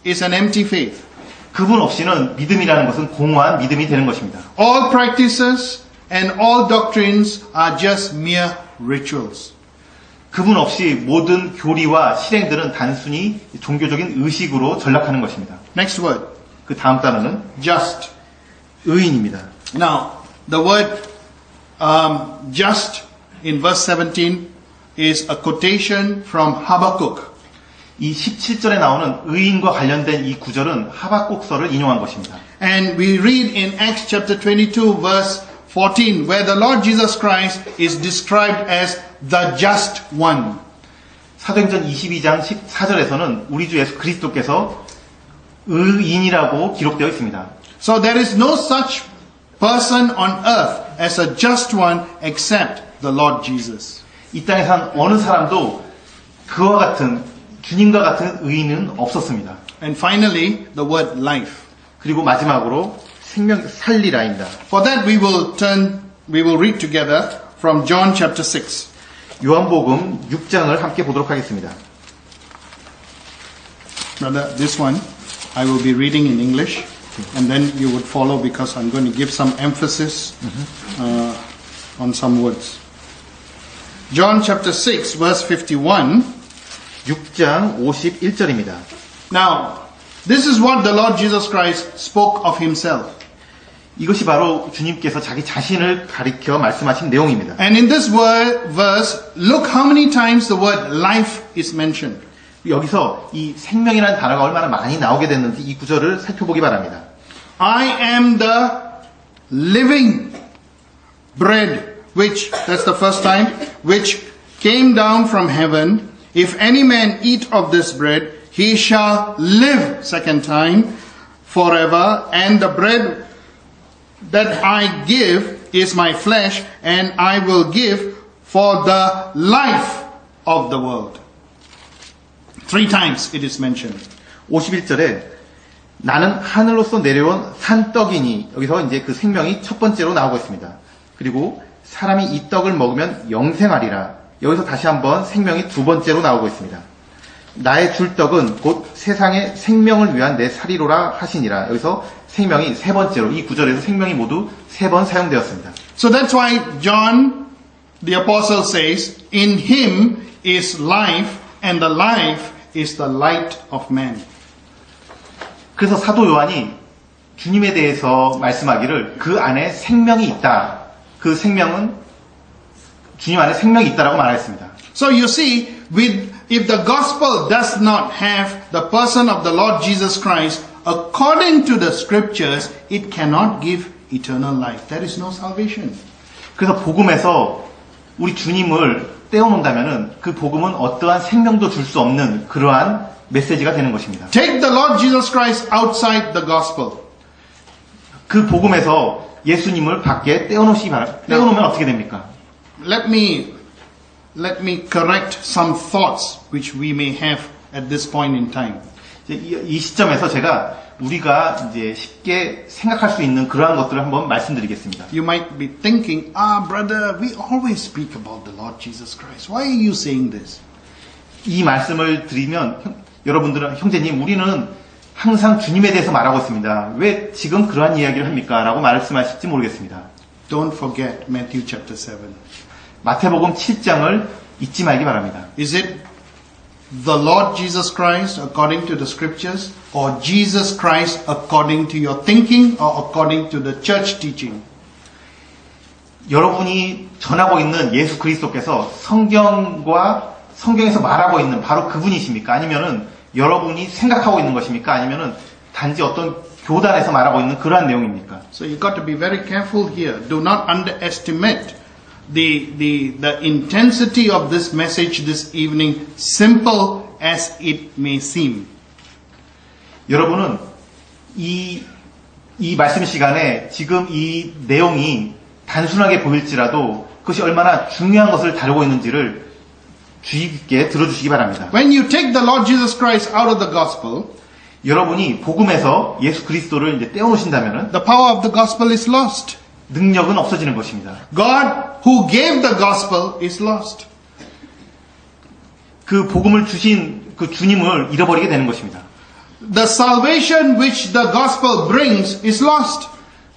is an empty faith. 그분 없이는 믿음이라는 것은 공허한 믿음이 되는 것입니다. All practices and all doctrines are just mere rituals. 그분 없이 모든 교리와 실행들은 단순히 종교적인 의식으로 전락하는 것입니다. Next word, 그 다음 단어는 just. 의인입니다. Now, the word just in verse 17 is a quotation from Habakkuk. 이 17절에 나오는 의인과 관련된 이 구절은 하박국서를 인용한 것입니다. And we read in Acts chapter 22 verse 14 where the Lord Jesus Christ is described as the just one. 사도행전 22장 14절에서는 우리 주 예수 그리스도께서 의인이라고 기록되어 있습니다. So there is no such person on earth as a just one except the Lord Jesus. 이 땅에 산 어느 사람도 그와 같은 주님과 같은 의인은 없었습니다. And finally, the word life. 그리고 마지막으로 생명 살리라입니다. For that we will read together from John chapter 6. 요한복음 6장을 함께 보도록 하겠습니다. Brother, this one I will be reading in English, and then you would follow because I'm going to give some emphasis on some words. John chapter 6, verse 51. 6장 51절입니다. Now, this is what the Lord Jesus Christ spoke of himself. 이것이 바로 주님께서 자기 자신을 가리켜 말씀하신 내용입니다. And in this verse, look how many times the word life is mentioned. 여기서 이 생명이라는 단어가 얼마나 많이 나오게 됐는지 이 구절을 살펴보기 바랍니다. I am the living bread, which, that's the first time, which came down from heaven. If any man eat of this bread, he shall live, second time, forever. And the bread that I give is my flesh, and I will give for the life of the world. 3 times it is mentioned. 51절에 나는 하늘로서 내려온 산떡이니 여기서 이제 그 생명이 첫 번째로 나오고 있습니다. 그리고 사람이 이 떡을 먹으면 영생하리라. 여기서 다시 한번 생명이 두 번째로 나오고 있습니다. 나의 줄 떡은 곧 세상의 생명을 위한 내 살이로라 하시니라. 여기서 생명이 세 번째로 이 구절에서 생명이 모두 3번 사용되었습니다. So that's why John the apostle says, in him is life, and the life is the light of man. 그래서 사도 요한이 주님에 대해서 말씀하기를 그 안에 생명이 있다. 그 생명은 주님 안에 생명이 있다라고 말했습니다. So you see, if the gospel does not have the person of the Lord Jesus Christ according to the scriptures, it cannot give eternal life. There is no salvation. 그래서 복음에서 우리 주님을 떼어놓는다면은 그 복음은 어떠한 생명도 줄 수 없는 그러한 메시지가 되는 것입니다. Take the Lord Jesus Christ outside the gospel. 그 복음에서 예수님을 밖에 떼어놓으시기 바랍니다. 떼어놓으면 어떻게 됩니까? Let me correct some thoughts which we may have at this point in time. 이 시점에서 제가 우리가 이제 쉽게 생각할 수 있는 그러한 것들을 한번 말씀드리겠습니다. You might be thinking, brother, we always speak about the Lord Jesus Christ. Why are you saying this? 이 말씀을 드리면 여러분들은 형제님 우리는 항상 주님에 대해서 말하고 있습니다. 왜 지금 그러한 이야기를 합니까? 라고 말씀하실지 모르겠습니다. Don't forget Matthew chapter 7. 마태복음 7장을 잊지 말기 바랍니다. Is it the Lord Jesus Christ according to the scriptures, or Jesus Christ according to your thinking, or according to the church teaching? 여러분이 전하고 있는 예수 그리스도께서 성경에서 말하고 있는 바로 그분이십니까? 아니면은 여러분이 생각하고 있는 것입니까? 아니면은 단지 어떤 교단에서 말하고 있는 그러한 내용입니까? So you got to be very careful here. Do not underestimate the intensity of this message this evening, simple as it may seem. 여러분은 이 말씀 시간에 지금 이 내용이 단순하게 보일지라도 그것이 얼마나 중요한 것을 다루고 있는지를 주의 깊게 들어주시기 바랍니다. When you take the Lord Jesus Christ out of the gospel, 여러분이 복음에서 예수 그리스도를 이제 떼어놓으신다면은 the power of the gospel is lost. 능력은 없어지는 것입니다. God who gave the gospel is lost. 그 복음을 주신 그 주님을 잃어버리게 되는 것입니다. The salvation which the gospel brings is lost.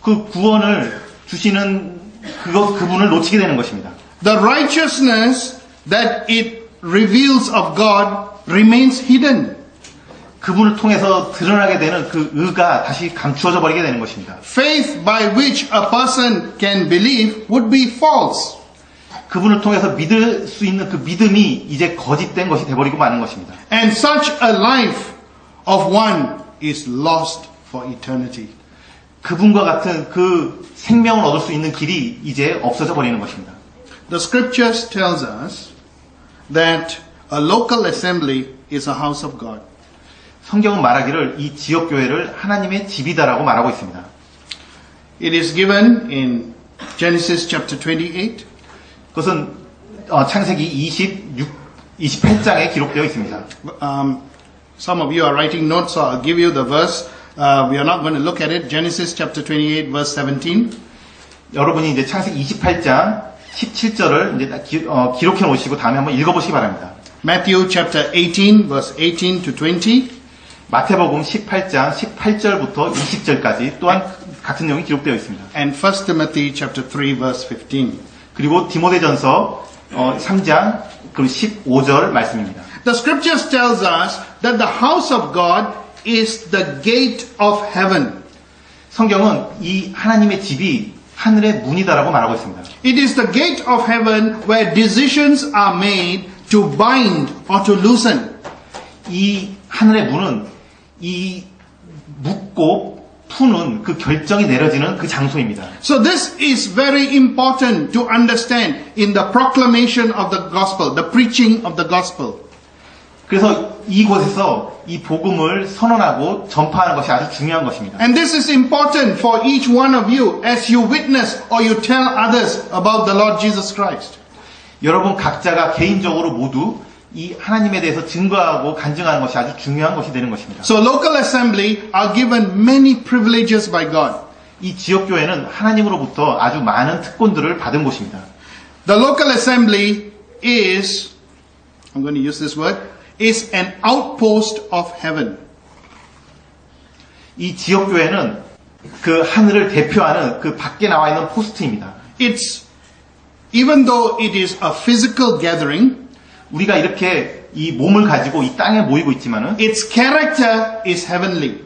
그 구원을 주시는 그분을 놓치게 되는 것입니다. The righteousness that it reveals of God remains hidden. 그분을 통해서 드러나게 되는 그 의가 다시 감추어져 버리게 되는 것입니다. Faith by which a person can believe would be false. 그분을 통해서 믿을 수 있는 그 믿음이 이제 거짓된 것이 되어버리고 마는 것입니다. And such a life of one is lost for eternity. 그분과 같은 그 생명을 얻을 수 있는 길이 이제 없어져 버리는 것입니다. The scriptures tells us that a local assembly is a house of God. 성경은 말하기를 이 지역교회를 하나님의 집이다라고 말하고 있습니다. It is given in Genesis chapter 28. 그것은 창세기 28장에 기록되어 있습니다. Some of you are writing notes, so I'll give you the verse. We are not going to look at it. Genesis chapter 28 verse 17. 여러분이 이제 창세기 28장 17절을 이제 기록해 놓으시고 다음에 한번 읽어보시기 바랍니다. Matthew chapter 18 verse 18 to 20. 마태복음 18장 18절부터 20절까지 또한 같은 내용이 기록되어 있습니다. And 1 Timothy chapter 3 verse 15. 그리고 디모데전서 3장 그리고 15절 말씀입니다. The scriptures tells us that the house of God is the gate of heaven. 성경은 이 하나님의 집이 하늘의 문이다라고 말하고 있습니다. It is the gate of heaven where decisions are made to bind or to loosen. 이 하늘의 문은 이 묶고 푸는 그 결정이 내려지는 그 장소입니다. So this is very important to understand in the proclamation of the gospel, the preaching of the gospel. 그래서 이곳에서 이 복음을 선언하고 전파하는 것이 아주 중요한 것입니다. And this is important for each one of you as you witness or you tell others about the Lord Jesus Christ. 여러분 각자가 개인적으로 모두 이 하나님에 대해서 증거하고 간증하는 것이 아주 중요한 것이 되는 것입니다. So local assembly are given many privileges by God. 이 지역교회는 하나님으로부터 아주 많은 특권들을 받은 곳입니다. The local assembly is, I'm going to use this word, is an outpost of heaven. 이 지역교회는 그 하늘을 대표하는 그 밖에 나와 있는 포스트입니다. It's, even though it is a physical gathering, 우리가 이렇게 이 몸을 가지고 이 땅에 모이고 있지만은 its character is heavenly.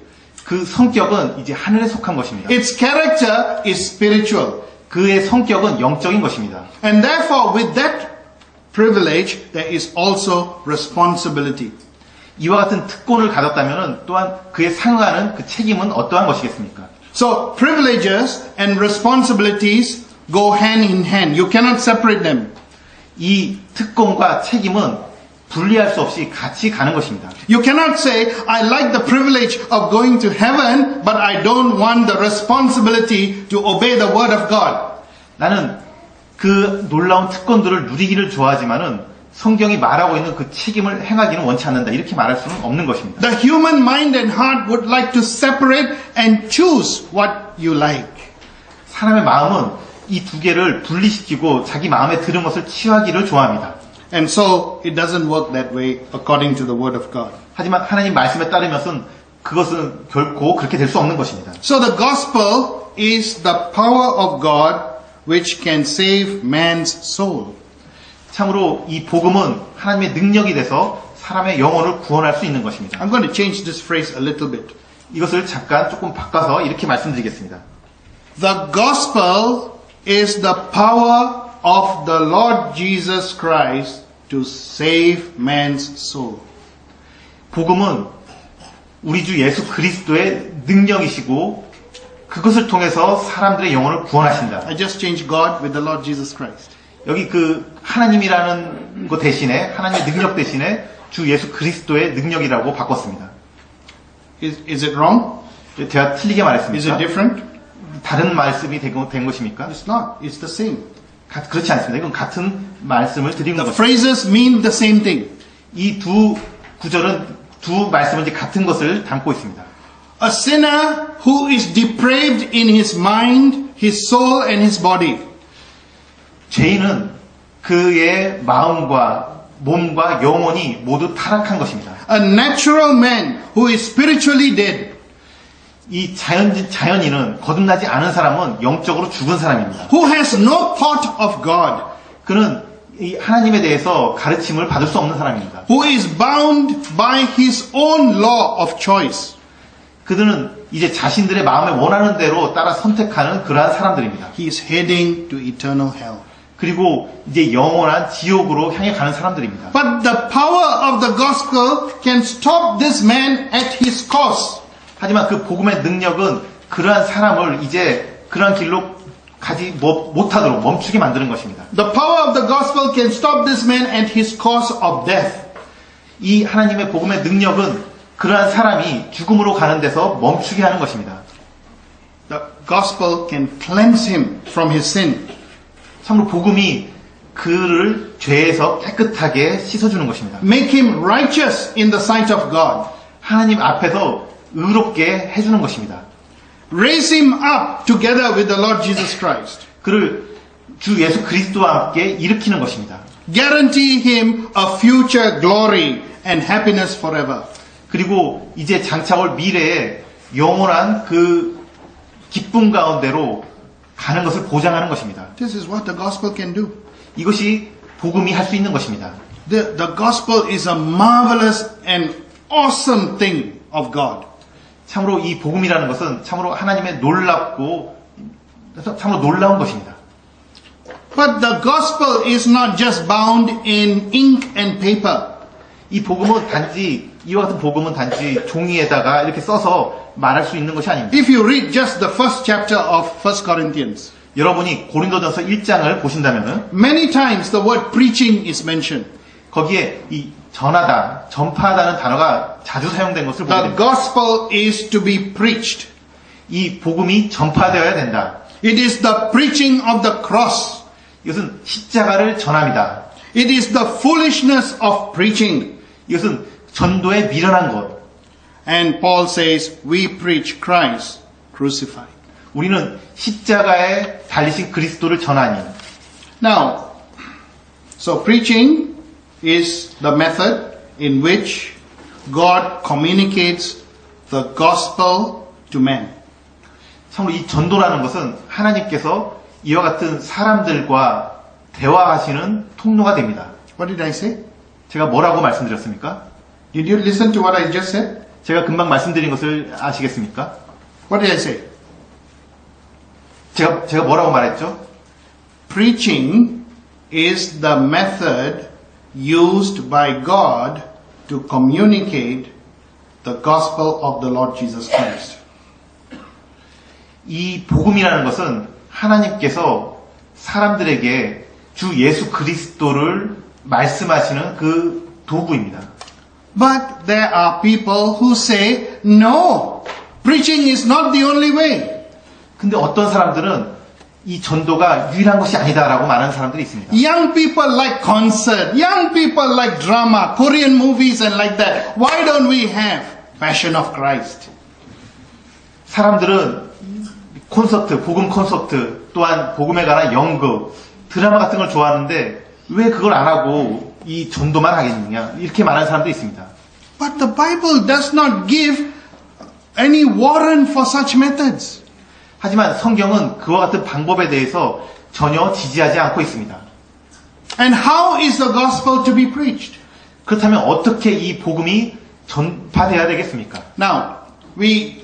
그 성격은 이제 하늘에 속한 것입니다. Its character is spiritual. 그의 성격은 영적인 것입니다. And therefore, with that privilege, there is also responsibility. 이와 같은 특권을 가졌다면 또한 그에 상응하는 그 책임은 어떠한 것이겠습니까? So, privileges and responsibilities go hand in hand. You cannot separate them. 이 특권과 책임은 분리할 수 없이 같이 가는 것입니다. You cannot say, I like the privilege of going to heaven, but I don't want the responsibility to obey the word of God. 나는 그 놀라운 특권들을 누리기를 좋아하지만은 성경이 말하고 있는 그 책임을 행하기는 원치 않는다. 이렇게 말할 수는 없는 것입니다. The human mind and heart would like to separate and choose what you like. 사람의 마음은 이 두 개를 분리시키고 자기 마음에 드는 것을 취하기를 좋아합니다. And so, it doesn't work that way according to the word of God. 하지만 하나님 말씀에 따르면은 그것은 결코 그렇게 될 수 없는 것입니다. So the gospel is the power of God which can save man's soul. 참으로 이 복음은 하나님의 능력이 돼서 사람의 영혼을 구원할 수 있는 것입니다. I'm going to change this phrase a little bit. 이것을 잠깐 조금 바꿔서 이렇게 말씀드리겠습니다. The gospel is the power of the Lord Jesus Christ to save man's soul. 복음은 우리 주 예수 그리스도의 능력이시고 그것을 통해서 사람들의 영혼을 구원하신다. I just changed God with the Lord Jesus Christ. 여기 그 하나님이라는 것 대신에 하나님의 능력 대신에 주 예수 그리스도의 능력이라고 바꿨습니다. Is it wrong? 제가 틀리게 Is it 말했습니까? different? 다른 말씀이 된 것입니까? It's not. It's the same. 그렇지 않습니다. 이건 같은 말씀을 드리는 The 것입니다. phrases mean the same thing. 이 두 구절은 두 말씀은 이제 같은 것을 담고 있습니다. A sinner who is depraved in his mind, his soul, and his body. 죄인은 그의 마음과 몸과 영혼이 모두 타락한 것입니다. A natural man who is spiritually dead. 이 자연인은 거듭나지 않은 사람은 영적으로 죽은 사람입니다. Who has no thought of God. 그는 이 하나님에 대해서 가르침을 받을 수 없는 사람입니다. Who is bound by his own law of choice. 그들은 이제 자신들의 마음에 원하는 대로 따라 선택하는 그러한 사람들입니다. He is heading to eternal hell. 그리고 이제 영원한 지옥으로 향해 가는 사람들입니다. But the power of the gospel can stop this man at his course. 하지만 그 복음의 능력은 그러한 사람을 이제 그러한 길로 가지 못하도록 멈추게 만드는 것입니다. The power of the gospel can stop this man at his course of death. 이 하나님의 복음의 능력은 그러한 사람이 죽음으로 가는 데서 멈추게 하는 것입니다. The gospel can cleanse him from his sin. 참으로 복음이 그를 죄에서 깨끗하게 씻어주는 것입니다. Make him righteous in the sight of God. 하나님 앞에서 의롭게 해주는 것입니다. Raise him up together with the Lord Jesus Christ. 그를 주 예수 그리스도와 함께 일으키는 것입니다. Guarantee him a future glory and happiness forever. 그리고 이제 장차 올 미래에 영원한 그 기쁨 가운데로 가는 것을 보장하는 것입니다. This is what the gospel can do. 이것이 복음이 할 수 있는 것입니다. The gospel is a marvelous and awesome thing of God. 참으로 이 복음이라는 것은 참으로 하나님의 놀랍고 참으로 놀라운 것입니다. But the gospel is not just bound in ink and paper. 이 복음은 단지 이와 같은 복음은 단지 종이에다가 이렇게 써서 말할 수 있는 것이 아닙니다. If you read just the first chapter of 1 Corinthians, 여러분이 고린도전서 1장을 보신다면은 many times the word preaching is mentioned. 거기에 이 전하다, 전파하다는 단어가 자주 사용된 것을 보게 The 됩니다. gospel is to be preached. 이 복음이 전파되어야 된다. It is the preaching of the cross. 이것은 십자가를 전합니다. It is the foolishness of preaching. 이것은 전도에 미련한 것. And Paul says, we preach Christ crucified. 우리는 십자가에 달리신 그리스도를 전하니. Now, so preaching is the method in which God communicates the gospel to men. 참으로 이 전도라는 것은 하나님께서 이와 같은 사람들과 대화하시는 통로가 됩니다. What did I say? 제가 뭐라고 말씀드렸습니까? Did you listen to what I just said? 제가 금방 말씀드린 것을 아시겠습니까? What did I say? 제가 뭐라고 말했죠? Preaching is the method used by God to communicate the gospel of the Lord Jesus Christ. 이 복음이라는 것은 하나님께서 사람들에게 주 예수 그리스도를 말씀하시는 그 도구입니다. But there are people who say, no, preaching is not the only way. 근데 어떤 사람들은 이 전도가 유일한 것이 아니다라고 말하는 사람들이 있습니다. Young people like concert, young people like drama, Korean movies and like that. Why don't we have Passion of Christ? 사람들은 콘서트, 복음 콘서트, 또한 복음에 관한 연극, 드라마 같은 걸 좋아하는데 왜 그걸 안 하고 이 전도만 하겠느냐 이렇게 말하는 사람도 있습니다. But the Bible does not give any warrant for such methods. 하지만 성경은 그와 같은 방법에 대해서 전혀 지지하지 않고 있습니다. And how is the gospel to be preached? 그렇다면 어떻게 이 복음이 전파되어야 되겠습니까? Now, we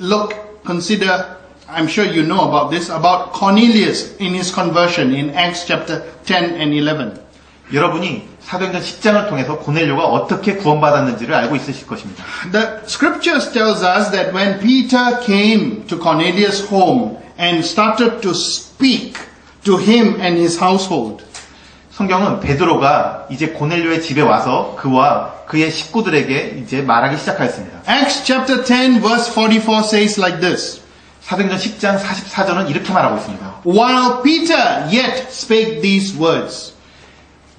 consider, I'm sure you know about this, about Cornelius in his conversion in Acts chapter 10 and 11. 여러분이 사도행전 10장을 통해서 고넬료가 어떻게 구원받았는지를 알고 있으실 것입니다. The scriptures tells us that when Peter came to Cornelius' home and started to speak to him and his household, 성경은 베드로가 이제 고넬료의 집에 와서 그와 그의 식구들에게 이제 말하기 시작하였습니다. Acts chapter 10 verse 44 says like this. 사도행전 10장 44절은 이렇게 말하고 있습니다. While Peter yet spake these words,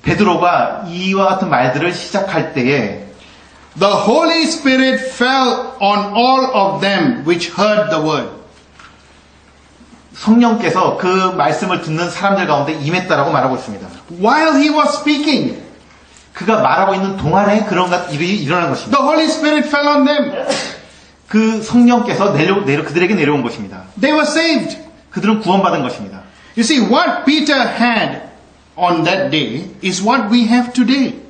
베드로가 이와 같은 말들을 시작할 때에 the Holy Spirit fell on all of them which heard the word. 성령께서 그 말씀을 듣는 사람들 가운데 임했다라고 말하고 있습니다. While he was speaking, 그가 말하고 있는 동안에 그런 일이 일어난 것입니다. the Holy Spirit fell on them. 그 성령께서 그들에게 내려온 것입니다. They were saved. 그들은 구원받은 것입니다. You see, what Peter had on that day is what we have today.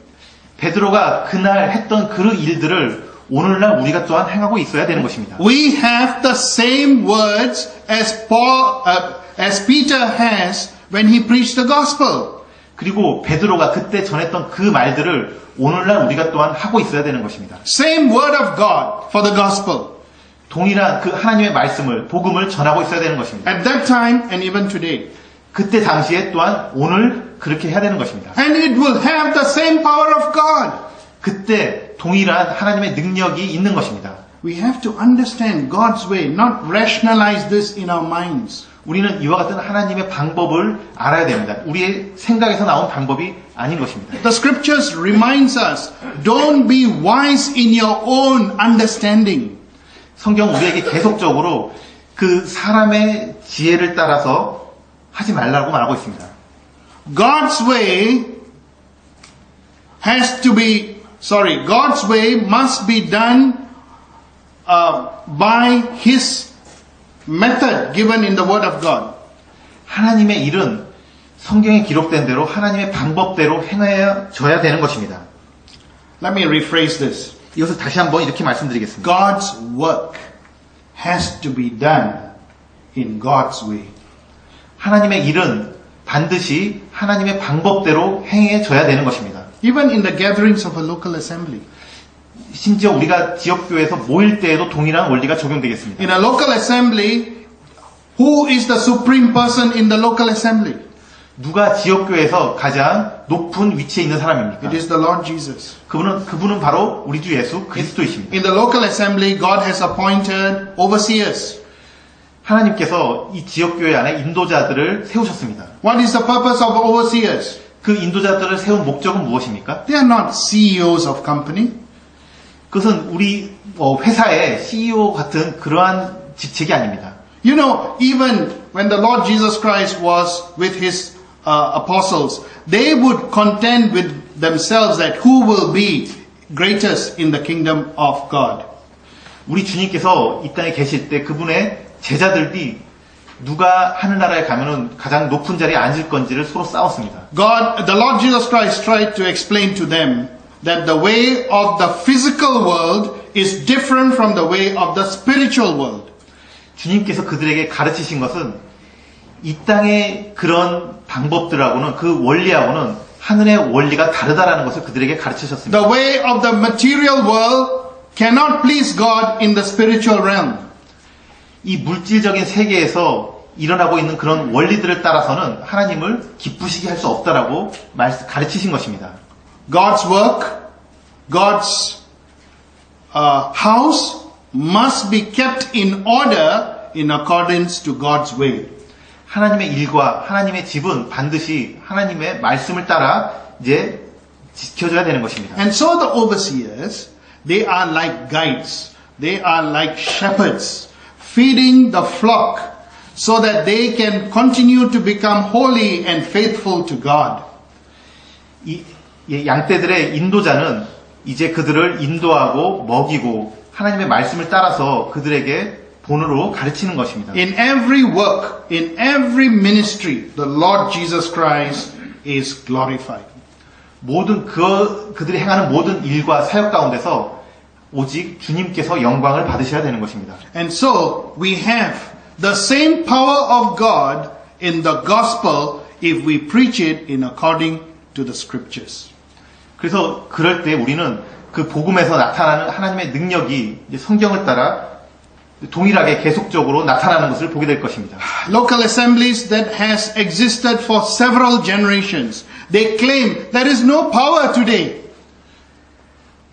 베드로가 그날 했던 그 일들을 오늘날 우리가 또한 행하고 있어야 되는 것입니다. We have the same words as Peter has when he preached the gospel. 그리고 베드로가 그때 전했던 그 말들을 오늘날 우리가 또한 하고 있어야 되는 것입니다. Same word of God for the gospel. 동일한 그 하나님의 말씀을, 복음을 전하고 있어야 되는 것입니다. At that time and even today. 그때 당시에 또한 오늘 그렇게 해야 되는 것입니다. And it will have the same power of God. 그때 동일한 하나님의 능력이 있는 것입니다. We have to understand God's way, not rationalize this in our minds. 우리는 이와 같은 하나님의 방법을 알아야 됩니다. 우리의 생각에서 나온 방법이 아닌 것입니다. The scriptures reminds us, don't be wise in your own understanding. 성경 우리에게 계속적으로 그 사람의 지혜를 따라서 하지 말라고 말하고 있습니다. God's way God's way must be done by His method given in the Word of God. 하나님의 일은 성경에 기록된 대로 하나님의 방법대로 행해져야 되는 것입니다. Let me rephrase this. 이것을 다시 한번 이렇게 말씀드리겠습니다. God's work has to be done in God's way. 하나님의 일은 반드시 하나님의 방법대로 행해져야 되는 것입니다. Even in the gatherings of a local assembly. 심지어 우리가 지역교회에서 모일 때에도 동일한 원리가 적용되겠습니다. In a local assembly, who is the supreme person in the local assembly? 누가 지역교회에서 가장 높은 위치에 있는 사람입니까? It is the Lord Jesus. 그분은 바로 우리 주 예수 그리스도이십니다. In the local assembly, God has appointed overseers. 하나님께서 이 지역교회 안에 인도자들을 세우셨습니다. What is the purpose of overseers? 그 인도자들을 세운 목적은 무엇입니까? They are not CEOs of company. 그것은 우리 회사의 CEO 같은 그러한 직책이 아닙니다. You know, even when the Lord Jesus Christ was with His apostles, they would contend with themselves that who will be greatest in the kingdom of God. 우리 주님께서 이 땅에 계실 때 그분의 제자들이 누가 하늘나라에 가면은 가장 높은 자리에 앉을 건지를 서로 싸웠습니다. The Lord Jesus Christ tried to explain to them that the way of the physical world is different from the way of the spiritual world. 주님께서 그들에게 가르치신 것은 이 땅의 그런 방법들하고는 그 원리하고는 하늘의 원리가 다르다라는 것을 그들에게 가르치셨습니다. The way of the material world cannot please God in the spiritual realm. 이 물질적인 세계에서 일어나고 있는 그런 원리들을 따라서는 하나님을 기쁘시게 할 수 없다라고 가르치신 것입니다. God's work, God's house must be kept in order in accordance to God's way. 하나님의 일과 하나님의 집은 반드시 하나님의 말씀을 따라 이제 지켜져야 되는 것입니다. And so the overseers, they are like guides. They are like shepherds, feeding the flock so that they can continue to become holy and faithful to God. 이 양떼들의 인도자는 이제 그들을 인도하고 먹이고 하나님의 말씀을 따라서 그들에게 본으로 가르치는 것입니다. In every work, in every ministry, the Lord Jesus Christ is glorified. 모든 그들이 행하는 모든 일과 사역 가운데서 오직 주님께서 영광을 받으셔야 되는 것입니다. And so we have the same power of God in the gospel if we preach it in according to the scriptures. 그래서 그럴 때 우리는 그 복음에서 나타나는 하나님의 능력이 이제 성경을 따라 동일하게 계속적으로 나타나는 것을 보게 될 것입니다. Local assemblies that has existed for several generations, they claim there is no power today.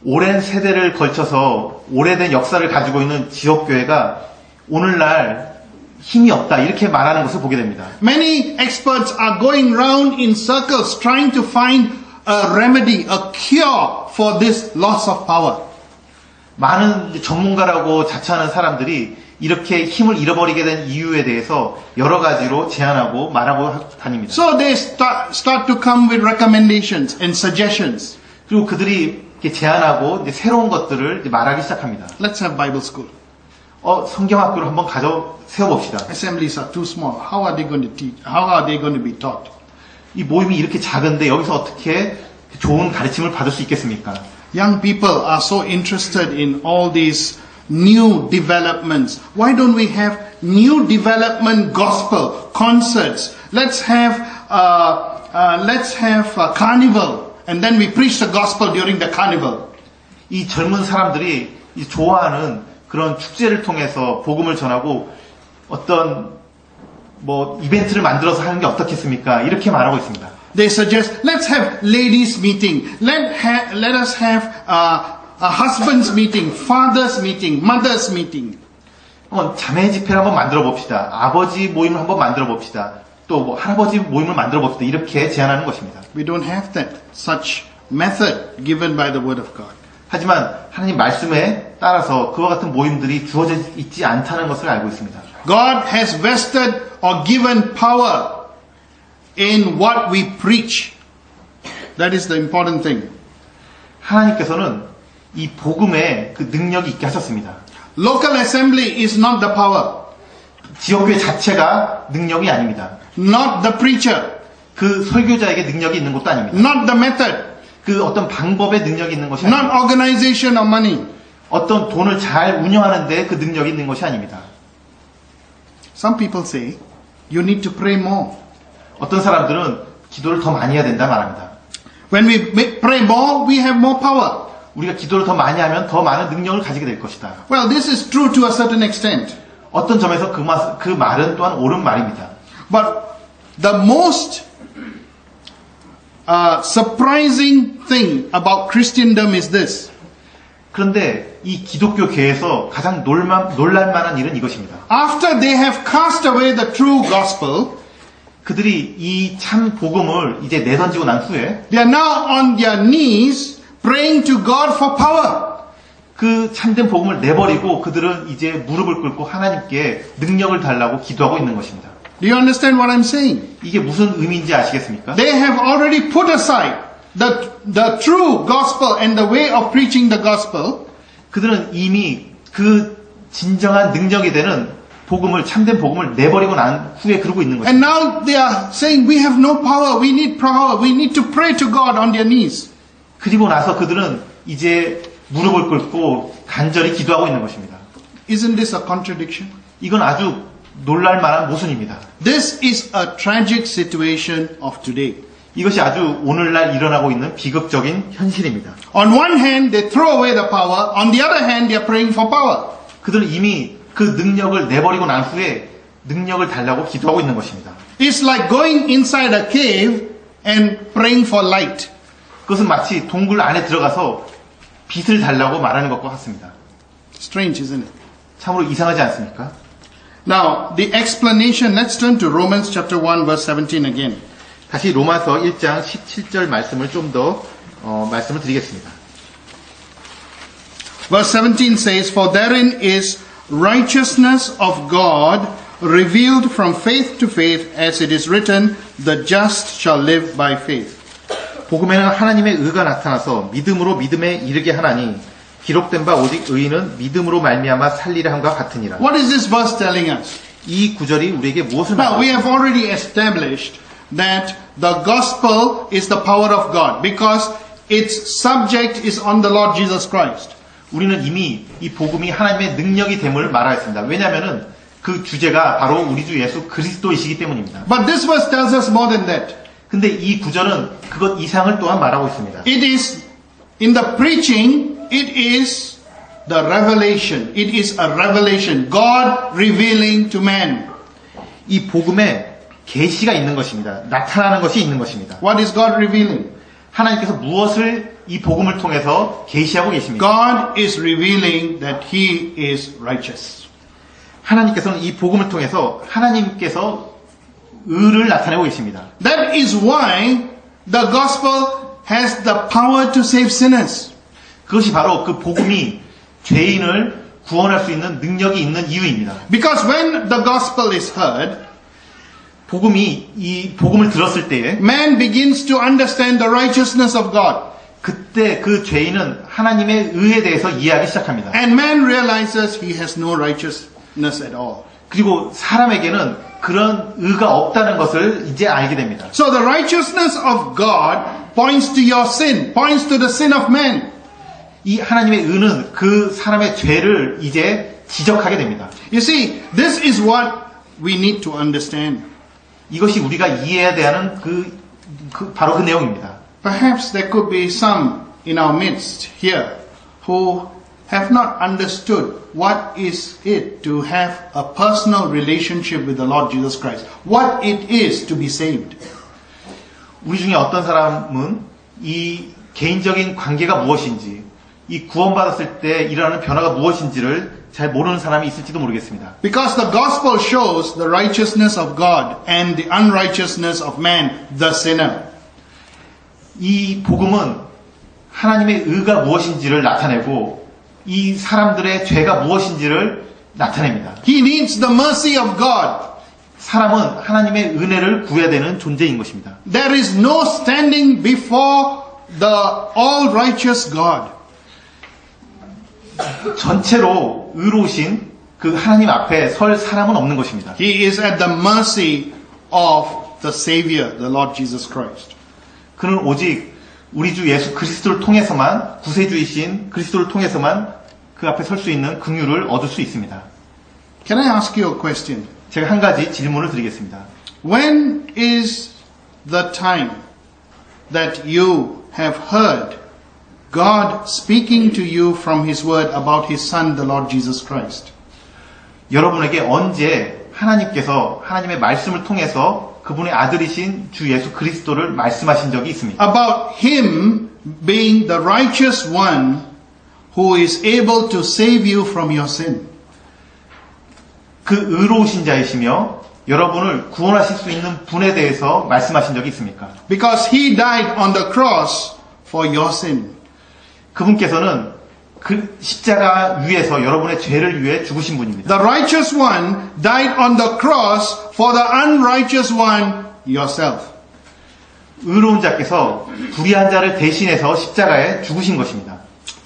오랜 세대를 걸쳐서 오래된 역사를 가지고 있는 지역교회가 오늘날 힘이 없다 이렇게 말하는 것을 보게 됩니다. Many experts are going round in circles trying to find a remedy, a cure for this loss of power. 많은 전문가라고 자처하는 사람들이 이렇게 힘을 잃어버리게 된 이유에 대해서 여러 가지로 제안하고 말하고 다닙니다. So they start to come with recommendations and suggestions. 그리고 그들이 이렇게 제안하고 이제 새로운 것들을 이제 말하기 시작합니다. Let's have Bible school. 성경학교를 한번 세워봅시다. Assemblies are too small. How are they going to teach? How are they going to be taught? 이 모임이 이렇게 작은데 여기서 어떻게 좋은 가르침을 받을 수 있겠습니까? Young people are so interested in all these new developments. Why don't we have new development gospel concerts? Let's have a carnival, and then we preach the gospel during the carnival. 이 젊은 사람들이 좋아하는 그런 축제를 통해서 복음을 전하고 어떤 이벤트를 만들어서 하는 게 어떻겠습니까? 이렇게 말하고 있습니다. They suggest, let's have ladies meeting. Let us have a husbands meeting, fathers meeting, mothers meeting. 자매 집회를 한번 만들어 봅시다. 아버지 모임을 한번 만들어 봅시다. 또 할아버지 모임을 만들어 봅시다. 이렇게 제안하는 것입니다. We don't have that such method given by the word of God. 하지만 하나님 말씀에 따라서 그와 같은 모임들이 주어져 있지 않다는 것을 알고 있습니다. God has vested or given power in what we preach. That is the important thing. 하나님께서는 이 복음에 그 능력이 있게 하셨습니다. Local assembly is not the power, 지역교회 자체가 능력이 아닙니다. not the preacher, 그 설교자에게 능력이 있는 것도 아닙니다. not the method, 그 어떤 방법에 능력이 있는 것이 not 아닙니다. organization or money. 어떤 돈을 잘 운영하는데 그 능력이 있는 것이 아닙니다. Some people say, you need to pray more. 어떤 사람들은 기도를 더 많이 해야 된다 말합니다. When we pray more, we have more power. 우리가 기도를 더 많이 하면 더 많은 능력을 가지게 될 것이다. Well, this is true to a certain extent. 어떤 점에서 그 말은 또한 옳은 말입니다. But the most surprising thing about Christendom is this. 그런데 이 기독교계에서 가장 놀랄만한 일은 이것입니다. After they have cast away the true gospel, 그들이 이 참 복음을 이제 내던지고 난 후에 they are now on their knees praying to God for power. 그 참된 복음을 내버리고 그들은 이제 무릎을 꿇고 하나님께 능력을 달라고 기도하고 있는 것입니다. Do you understand what I'm saying? 이게 무슨 의미인지 아시겠습니까? They have already put aside the true gospel and the way of preaching the gospel. 그들은 이미 그 진정한 능력이 되는 복음을 참된 복음을 내버리고 난 후에 그러고 있는 And 것입니다. now they are saying, we have no power, we need power, we need to pray to God on their knees. 그리고 나서 그들은 이제 무릎을 꿇고 간절히 기도하고 있는 것입니다. Isn't this a contradiction? 이건 아주 놀랄만한 모순입니다. This is a tragic situation of today. 이것이 아주 오늘날 일어나고 있는 비극적인 현실입니다. On one hand, they throw away the power. On the other hand, they are praying for power. 그들은 이미 그 능력을 내버리고 난 후에 능력을 달라고 기도하고 있는 것입니다. It's like going inside a cave and praying for light. 그것은 마치 동굴 안에 들어가서 빛을 달라고 말하는 것과 같습니다. Strange, isn't it? 참으로 이상하지 않습니까? Now, the explanation, let's turn to Romans chapter 1, verse 17 again. 다시 로마서 1장 17절 말씀을 좀 더 말씀을 드리겠습니다. Verse 17 says, For therein is righteousness of God revealed from faith to faith, as it is written, the just shall live by faith. 복음에는 하나님의 의가 나타나서 믿음으로 믿음에 이르게 하나니 기록된 바 오직 의인은 믿음으로 말미암아 살리라 함과 같으니라. What is this verse telling us? 이 구절이 우리에게 무엇을 Now, we 말하고 have already established that the gospel is the power of God because its subject is on the Lord Jesus Christ. 우리는 이미 이 복음이 하나님의 능력이 됨을 말하였습니다. 왜냐하면은 그 주제가 바로 우리 주 예수 그리스도이시기 때문입니다. But this verse tells us more than that. 근데 이 구절은 그것 이상을 또한 말하고 있습니다. It is, in the preaching, it is the revelation. It is a revelation. God revealing to man. 이 복음에 계시가 있는 것입니다. 나타나는 것이 있는 것입니다. What is God revealing? 하나님께서 무엇을 이 복음을 통해서 계시하고 계십니까? God is revealing that He is righteous. 하나님께서는 이 복음을 통해서 하나님께서 의를 나타내고 계십니다. That is why the gospel has the power to save sinners. 그것이 바로 그 복음이 죄인을 구원할 수 있는 능력이 있는 이유입니다. Because when the gospel is heard, 복음이 이 복음을 들었을 때에 man begins to understand the righteousness of God. 그때 그 죄인은 하나님의 의에 대해서 이해하기 시작합니다. And man realizes he has no righteousness at all. 그리고 사람에게는 그런 의가 없다는 것을 이제 알게 됩니다. So the righteousness of God points to your sin, points to the sin of man. 이 하나님의 의는 그 사람의 죄를 이제 지적하게 됩니다. You see, this is what we need to understand. 이것이 우리가 이해해야 되는 바로 그 내용입니다. Perhaps there could be some in our midst here who have not understood what is it to have a personal relationship with the Lord Jesus Christ. What it is to be saved. 우리 중에 어떤 사람은 이 개인적인 관계가 무엇인지, 이 구원받았을 때 일어나는 변화가 무엇인지를 잘 모르는 사람이 있을지도 모르겠습니다. Because the gospel shows the righteousness of God and the unrighteousness of man, the sinner. 이 복음은 하나님의 의가 무엇인지를 나타내고 이 사람들의 죄가 무엇인지를 나타냅니다. He needs the mercy of God. 사람은 하나님의 은혜를 구해야 되는 존재인 것입니다. There is no standing before the all-righteous God. 전체로 의로우신 그 하나님 앞에 설 사람은 없는 것입니다. He is at the mercy of the Savior, the Lord Jesus Christ. 그는 오직 우리 주 예수 그리스도를 통해서만, 구세주이신 그리스도를 통해서만 그 앞에 설 수 있는 긍휼을 얻을 수 있습니다. Can I ask you a question? 제가 한 가지 질문을 드리겠습니다. When is the time that you have heard God speaking to you from His Word about His Son, the Lord Jesus Christ? 여러분에게 언제 하나님께서 하나님의 말씀을 통해서 그분의 아들이신 주 예수 그리스도를 말씀하신 적이 있습니까? About Him being the righteous one who is able to save you from your sin. 그 의로우신 자이시며 여러분을 구원하실 수 있는 분에 대해서 말씀하신 적이 있습니까? Because He died on the cross for your sin. 그분께서는 그 십자가 위에서 여러분의 죄를 위해 죽으신 분입니다. The righteous one died on the cross for the unrighteous one, yourself. 의로운 자께서 불의한 자를 대신해서 십자가에 죽으신 것입니다.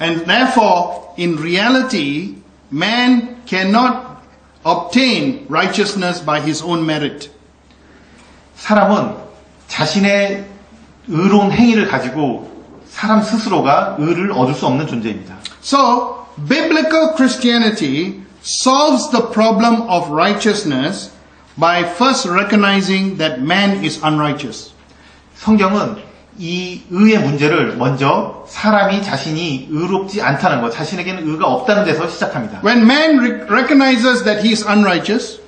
And therefore, in reality, man cannot obtain righteousness by his own merit. 사람은 자신의 의로운 행위를 가지고 사람 스스로가 의를 얻을 수 없는 존재입니다. So, biblical Christianity solves the problem of righteousness by first recognizing that man is unrighteous. 성경은 이 의의 문제를 먼저 사람이 자신이 의롭지 않다는 것, 자신에게는 의가 없다는 데서 시작합니다. When man recognizes that he is unrighteous,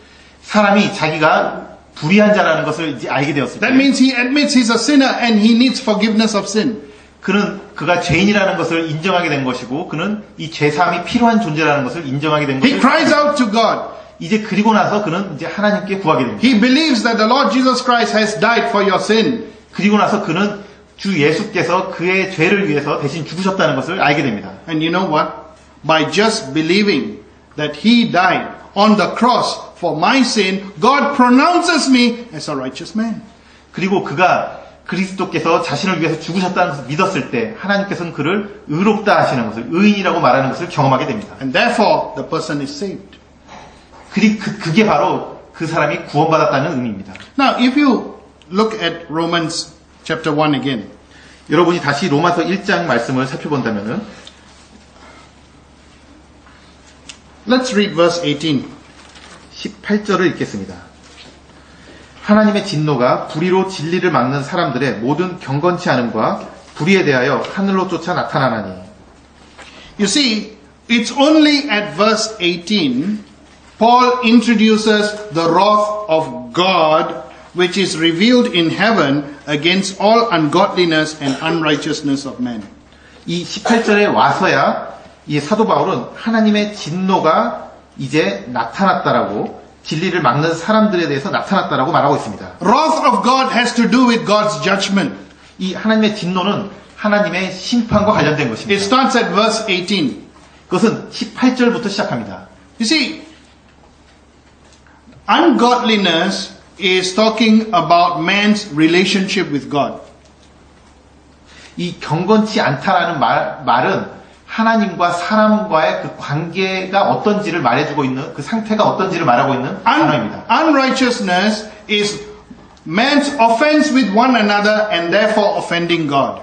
사람이 자기가 불의한 자라는 것을 이제 알게 되었을 때, that means he admits he's a sinner and he needs forgiveness of sin. 그가 죄인이라는 것을 인정하게 된 것이고, 그는 이 죄사함이 필요한 존재라는 것을 인정하게 된 He 것을 cries out to God. 이제 그리고 나서 그는 이제 하나님께 구하게 됩니다. He believes that the Lord Jesus Christ has died for your sin. 그리고 나서 그는 주 예수께서 그의 죄를 위해서 대신 죽으셨다는 것을 알게 됩니다. And you know what? By just believing that He died on the cross for my sin, God pronounces me as a righteous man. 그리고 그가 그리스도께서 자신을 위해서 죽으셨다는 것을 믿었을 때 하나님께서는 그를 의롭다 하시는 것을, 의인이라고 말하는 것을 경험하게 됩니다. And therefore, the person is saved. 그게 바로 그 사람이 구원받았다는 의미입니다. Now, if you look at Romans chapter 1 again, 여러분이 다시 로마서 1장 말씀을 살펴본다면은, let's read verse 18. 18절을 읽겠습니다. 하나님의 진노가 불의로 진리를 막는 사람들의 모든 경건치 않음과 불의에 대하여 하늘로 쫓아 나타나나니. You see, it's only at verse 18 Paul introduces the wrath of God which is revealed in heaven against all ungodliness and unrighteousness of men. 이 18절에 와서야 이 사도 바울은 하나님의 진노가 이제 나타났다라고, 진리를 막는 사람들에 대해서 나타났다라고 말하고 있습니다. Wrath of God has to do with God's judgment. 이 하나님의 진노는 하나님의 심판과 관련된 It 것입니다. starts at verse 18. 그것은 18절부터 시작합니다. You see, ungodliness is talking about man's relationship with God. 이 경건치 않다라는 말은 하나님과 사람과의 그 관계가 어떤지를 말해주고 있는, 그 상태가 어떤지를 말하고 있는 단어입니다. Unrighteousness is man's offense with one another and therefore offending God.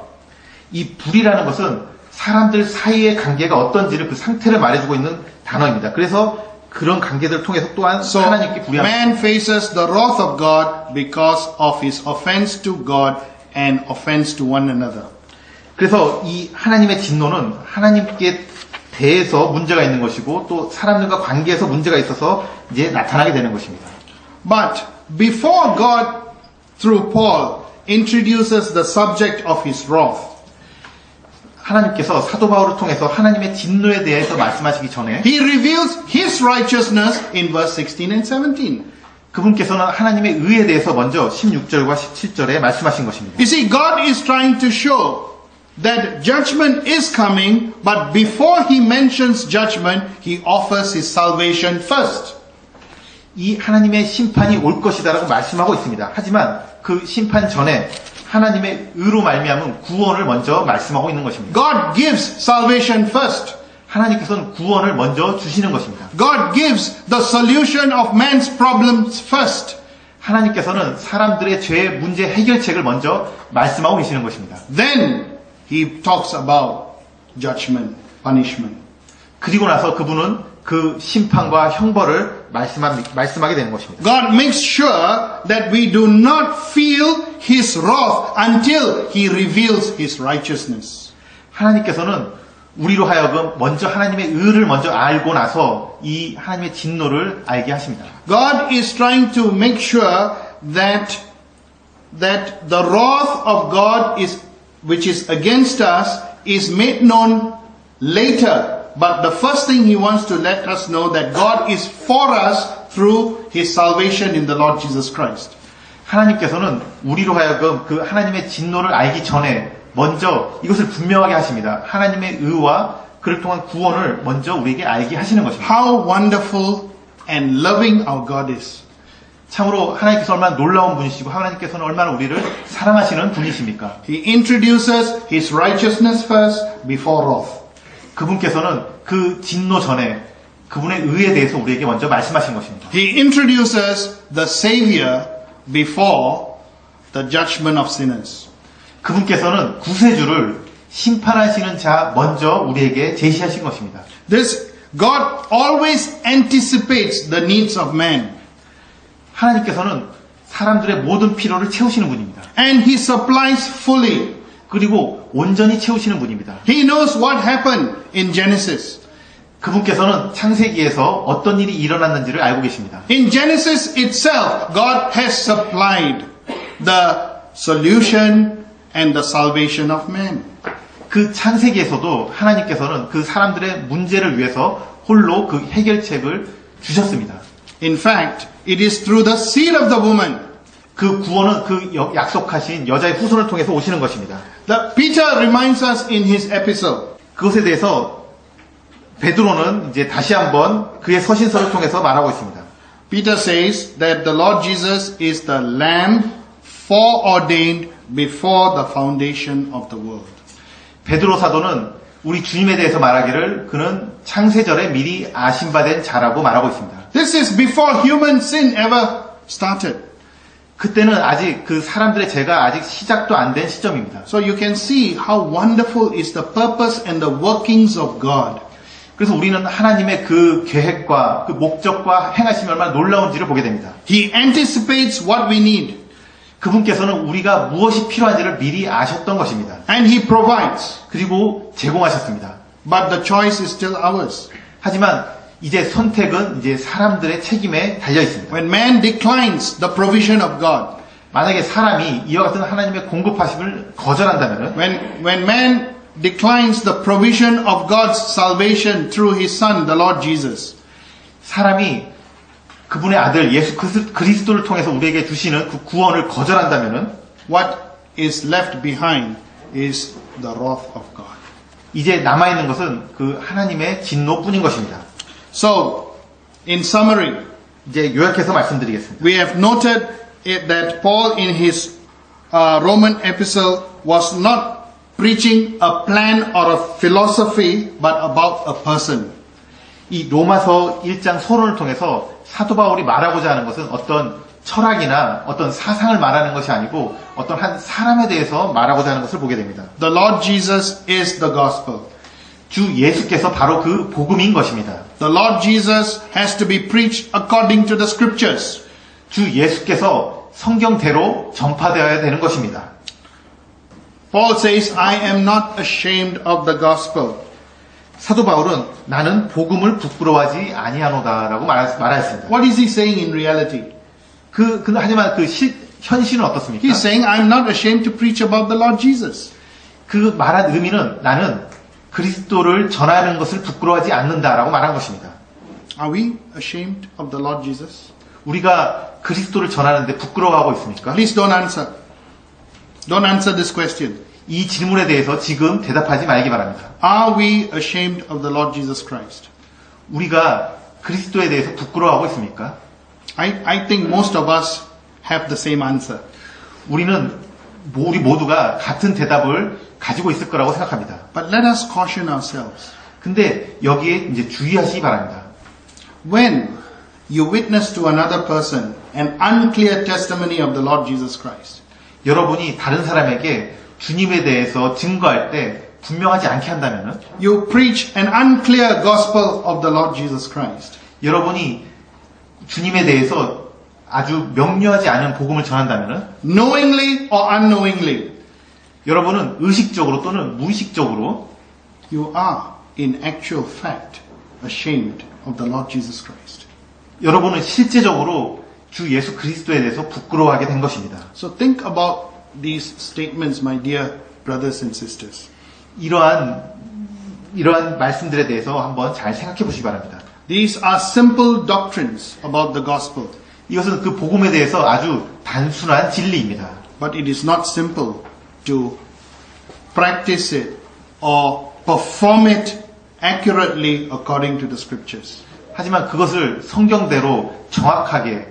이 불이라는 것은 사람들 사이의 관계가 어떤지를, 그 상태를 말해주고 있는 단어입니다. 그래서 그런 관계들을 통해서 또한 So 하나님께 불의합니다. man faces the wrath of God because of his offense to God and offense to one another. 그래서 이 하나님의 진노는 하나님께 대해서 문제가 있는 것이고, 또 사람들과 관계에서 문제가 있어서 이제 나타나게 되는 것입니다. But before God, through Paul, introduces the subject of his wrath, 하나님께서 사도 바울을 통해서 하나님의 진노에 대해서 말씀하시기 전에 he reveals his righteousness in verse 16 and 17. 그분께서는 하나님의 의에 대해서 먼저 16절과 17절에 말씀하신 것입니다. You see, God is trying to show that judgment is coming, but before he mentions judgment, he offers his salvation first. 이 하나님의 심판이 올 것이다라고 말씀하고 있습니다. 하지만 그 심판 전에 하나님의 의로 말미암은 구원을 먼저 말씀하고 있는 것입니다. God gives salvation first. 하나님께서는 구원을 먼저 주시는 것입니다. God gives the solution of man's problems first. 하나님께서는 사람들의 죄의 문제 해결책을 먼저 말씀하고 계시는 것입니다. Then he talks about judgment, punishment. 그리고 나서 그분은 그 심판과 형벌을 말씀하게 되는 것입니다. God makes sure that we do not feel his wrath until he reveals his righteousness. 하나님께서는 우리로 하여금 먼저 하나님의 의를 먼저 알고 나서 이 하나님의 진노를 알게 하십니다. God is trying to make sure that the wrath of God which is against us is made known later. But the first thing he wants to let us know that God is for us through his salvation in the Lord Jesus Christ. 하나님께서는 우리로 하여금 그 하나님의 진노를 알기 전에 먼저 이것을 분명하게 하십니다. 하나님의 의와 그를 통한 구원을 먼저 우리에게 알게 하시는 것입니다. How wonderful and loving our God is. 참으로 하나님께서 얼마나 놀라운 분이시고 하나님께서는 얼마나 우리를 사랑하시는 분이십니까? He introduces his righteousness first before wrath. 그분께서는 그 진노 전에 그분의 의에 대해서 우리에게 먼저 말씀하신 것입니다. He introduces the Savior before the judgment of sinners. 그분께서는 구세주를 심판하시는 자 먼저 우리에게 제시하신 것입니다. This God always anticipates the needs of man. 하나님께서는 사람들의 모든 필요를 채우시는 분입니다. And he supplies fully. 그리고 온전히 채우시는 분입니다. He knows what happened in Genesis. 그분께서는 창세기에서 어떤 일이 일어났는지를 알고 계십니다. In Genesis itself, God has supplied the solution and the salvation of man. 그 창세기에서도 하나님께서는 그 사람들의 문제를 위해서 홀로 그 해결책을 주셨습니다. In fact, it is through the seed of the woman. 그 구원은 그 약속하신 여자의 후손을 통해서 오시는 것입니다. Peter reminds us in his epistle. 그것에 대해서 베드로는 이제 다시 한번 그의 서신서를 통해서 말하고 있습니다. Peter says that the Lord Jesus is the Lamb foreordained before the foundation of the world. 베드로 사도는 우리 주님에 대해서 말하기를 그는 창세전에 미리 아심받은 자라고 말하고 있습니다. This is before human sin ever started. 그때는 아직 그 사람들의 죄가 아직 시작도 안 된 시점입니다. So you can see how wonderful is the purpose and the workings of God. 그래서 우리는 하나님의 그 계획과 그 목적과 행하심이 얼마나 놀라운지를 보게 됩니다. He anticipates what we need. 그분께서는 우리가 무엇이 필요한지를 미리 아셨던 것입니다. And he provides. 그리고 제공하셨습니다. But the choice is still ours. 하지만 이제 선택은 이제 사람들의 책임에 달려 있습니다. When man declines the provision of God, 만약에 사람이 이와 같은 하나님의 공급하심을 거절한다면 when man declines the provision of God's salvation through his son, the Lord Jesus, 사람이 그분의 아들 예수 그리스도를 통해서 우리에게 주시는 그 구원을 거절한다면 what is left behind is the wrath of God. 이제 남아있는 것은 그 하나님의 진노뿐인 것입니다. So, in summary, 이제 요약해서 말씀드리겠습니다. we have noted that Paul in his Roman epistle was not preaching a plan or a philosophy, but about a person. 이 로마서 1장 서론을 통해서 사도 바울이 말하고자 하는 것은 어떤 철학이나 어떤 사상을 말하는 것이 아니고 어떤 한 사람에 대해서 말하고자 하는 것을 보게 됩니다. The Lord Jesus is the gospel. 주 예수께서 바로 그 복음인 것입니다. The Lord Jesus has to be preached according to the scriptures. 주 예수께서 성경대로 전파되어야 되는 것입니다. Paul says, I am not ashamed of the gospel. 사도 바울은 나는 복음을 부끄러워하지 아니하노다라고 말하였습니다. What is he saying in reality? 하지만 현실은 어떻습니까? He's saying, I'm not ashamed to preach about the Lord Jesus. 그 말한 의미는 나는 그리스도를 전하는 것을 부끄러워하지 않는다라고 말한 것입니다. Are we ashamed of the Lord Jesus? 우리가 그리스도를 전하는데 부끄러워하고 있습니까? Please don't answer. Don't answer this question. 이 질문에 대해서 지금 대답하지 말기 바랍니다. Are we ashamed of the Lord Jesus Christ? 우리가 그리스도에 대해서 부끄러워하고 있습니까? I think most of us have the same answer. 우리 모두가 같은 대답을 가지고 있을 거라고 생각합니다. But let us caution ourselves. 근데 여기에 이제 주의하시기 바랍니다. When you witness to another person an unclear testimony of the Lord Jesus Christ, 여러분이 다른 사람에게 주님에 대해서 증거할 때 분명하지 않게 한다면은, you preach an unclear gospel of the Lord Jesus Christ, 여러분이 주님에 대해서 아주 명료하지 않은 복음을 전한다면은, knowingly or unknowingly, 여러분은 의식적으로 또는 무의식적으로 you are in actual fact ashamed of the Lord Jesus Christ. 여러분은 실제적으로 주 예수 그리스도에 대해서 부끄러워하게 된 것입니다. So think about these statements, my dear brothers and sisters. 이러한 말씀들에 대해서 한번 잘 생각해 보시기 바랍니다. These are simple doctrines about the gospel, 이것은 그 복음에 대해서 아주 단순한 진리입니다. but it is not simple to practice it or perform it accurately according to the scriptures. 하지만 그것을 성경대로 정확하게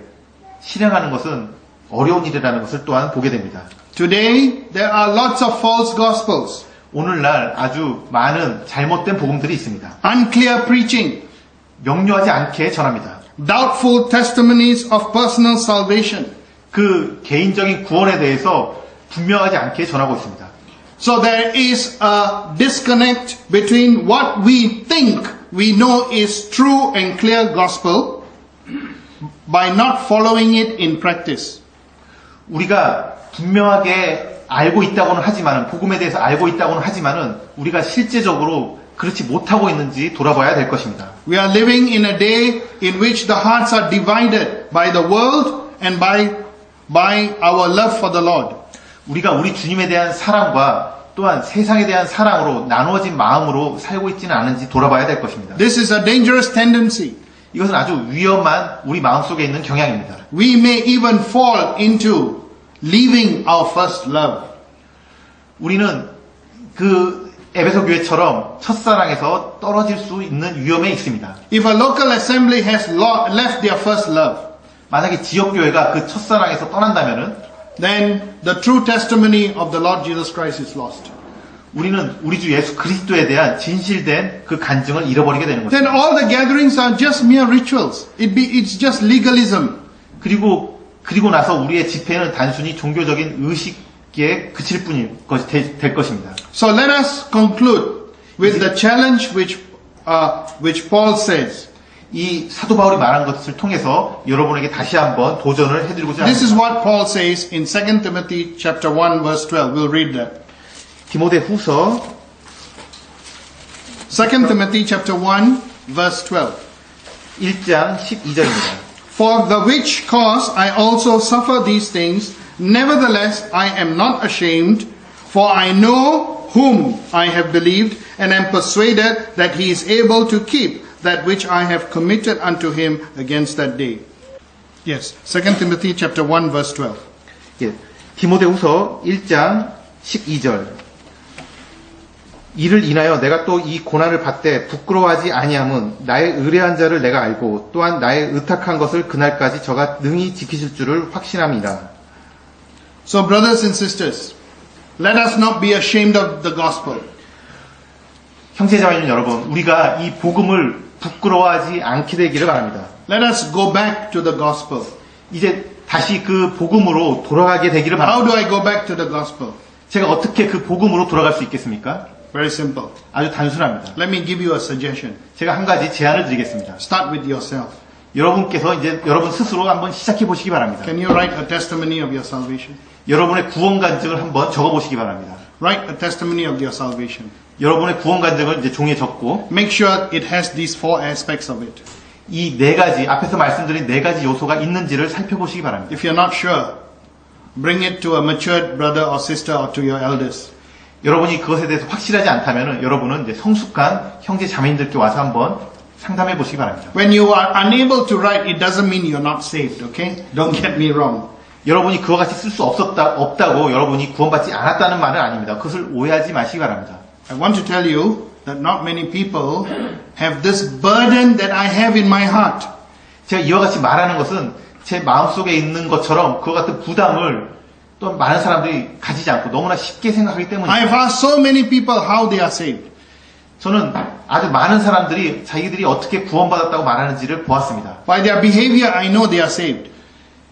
실행하는 것은 어려운 일이라는 것을 또한 보게 됩니다. Today, there are lots of false gospels, 오늘날 아주 많은 잘못된 복음들이 있습니다. unclear preaching, 명료하지 않게 전합니다. doubtful testimonies of personal salvation. 그 개인적인 구원에 대해서 분명하지 않게 전하고 있습니다. So there is a disconnect between what we think we know is true and clear gospel by not following it in practice. 우리가 분명하게 알고 있다고는 하지만은, 복음에 대해서 알고 있다고는 하지만은, 우리가 실제적으로 그렇지 못하고 있는지 돌아봐야 될 것입니다. We are living in a day in which the hearts are divided by the world and by our love for the Lord. 우리가 우리 주님에 대한 사랑과 또한 세상에 대한 사랑으로 나누어진 마음으로 살고 있지는 않은지 돌아봐야 될 것입니다. This is a dangerous tendency. 이것은 아주 위험한 우리 마음속에 있는 경향입니다. We may even fall into leaving our first love. 우리는 그 에베소 교회처럼 첫사랑에서 떨어질 수 있는 위험에 있습니다. If a local assembly has left their first love, 만약에 지역교회가 그 첫사랑에서 떠난다면은, then the true testimony of the Lord Jesus Christ is lost. 우리는 우리 주 예수 그리스도에 대한 진실된 그 간증을 잃어버리게 되는 것입니다. Then all the gatherings are just mere rituals. It's just legalism. 그리고 나서 우리의 집회는 단순히 종교적인 의식에 그칠 뿐일 될 것입니다. So let us conclude with the challenge which Paul says. 이 사도 바울이 말한 것을 통해서 여러분에게 다시 한번 도전을 해드리고자 This is 합니다. what Paul says in 2 Timothy chapter 1 verse 12. We'll read that. 디모데 후서 2 Timothy chapter 1 verse 12. 1장 12절입니다. For the which cause I also suffer these things, nevertheless I am not ashamed, for I know whom I have believed, and am persuaded that he is able to keep that which I have committed unto him against that day. Yes, 2 Timothy chapter 1 verse 12. 예, 디모데 후서 1장 12절. 이를 인하여 내가 또 이 고난을 받되 부끄러워하지 아니함은 나의 의뢰한 자를 내가 알고 또한 나의 의탁한 것을 그날까지 저가 능히 지키실 줄을 확신함이라. So brothers and sisters, let us not be ashamed of the gospel. 형제자매님 여러분, 우리가 이 복음을 부끄러워하지 않게 되기를 바랍니다. Let us go back to the gospel. 이제 다시 그 복음으로 돌아가게 되기를 How 바랍니다. do I go back to the gospel? 제가 어떻게 그 복음으로 돌아갈 수 있겠습니까? Very simple. 아주 단순합니다. Let me give you a suggestion. 제가 한 가지 제안을 드리겠습니다. Start with yourself. 여러분께서 이제 여러분 스스로 한번 시작해 보시기 바랍니다. Can you write a testimony of your salvation? 여러분의 구원 간증을 한번 적어 보시기 바랍니다. Write a testimony of your salvation. 여러분의 구원 간증을 이제 종이에 적고 Make sure it has these four aspects of it. 이 네 가지, 앞에서 말씀드린 네 가지 요소가 있는지를 살펴보시기 바랍니다. If you're not sure, bring it to a matured brother or sister or to your elders. 여러분이 그것에 대해서 확실하지 않다면 여러분은 이제 성숙한 형제 자매님들께 와서 한번 상담해 보시기 바랍니다. When you are unable to write, it doesn't mean you're not saved, okay? Don't get me wrong. 여러분이 그와 같이 쓸 수 없다고 여러분이 구원받지 않았다는 말은 아닙니다. 그것을 오해하지 마시기 바랍니다. I want to tell you that not many people have this burden that I have in my heart. 제가 이와 같이 말하는 것은 제 마음속에 있는 것처럼 그와 같은 부담을 또 많은 사람들이 가지지 않고 너무나 쉽게 생각하기 때문입니다. I've asked so many people how they are saved. 저는 아주 많은 사람들이 자기들이 어떻게 구원받았다고 말하는지를 보았습니다. By their behavior, I know they are saved.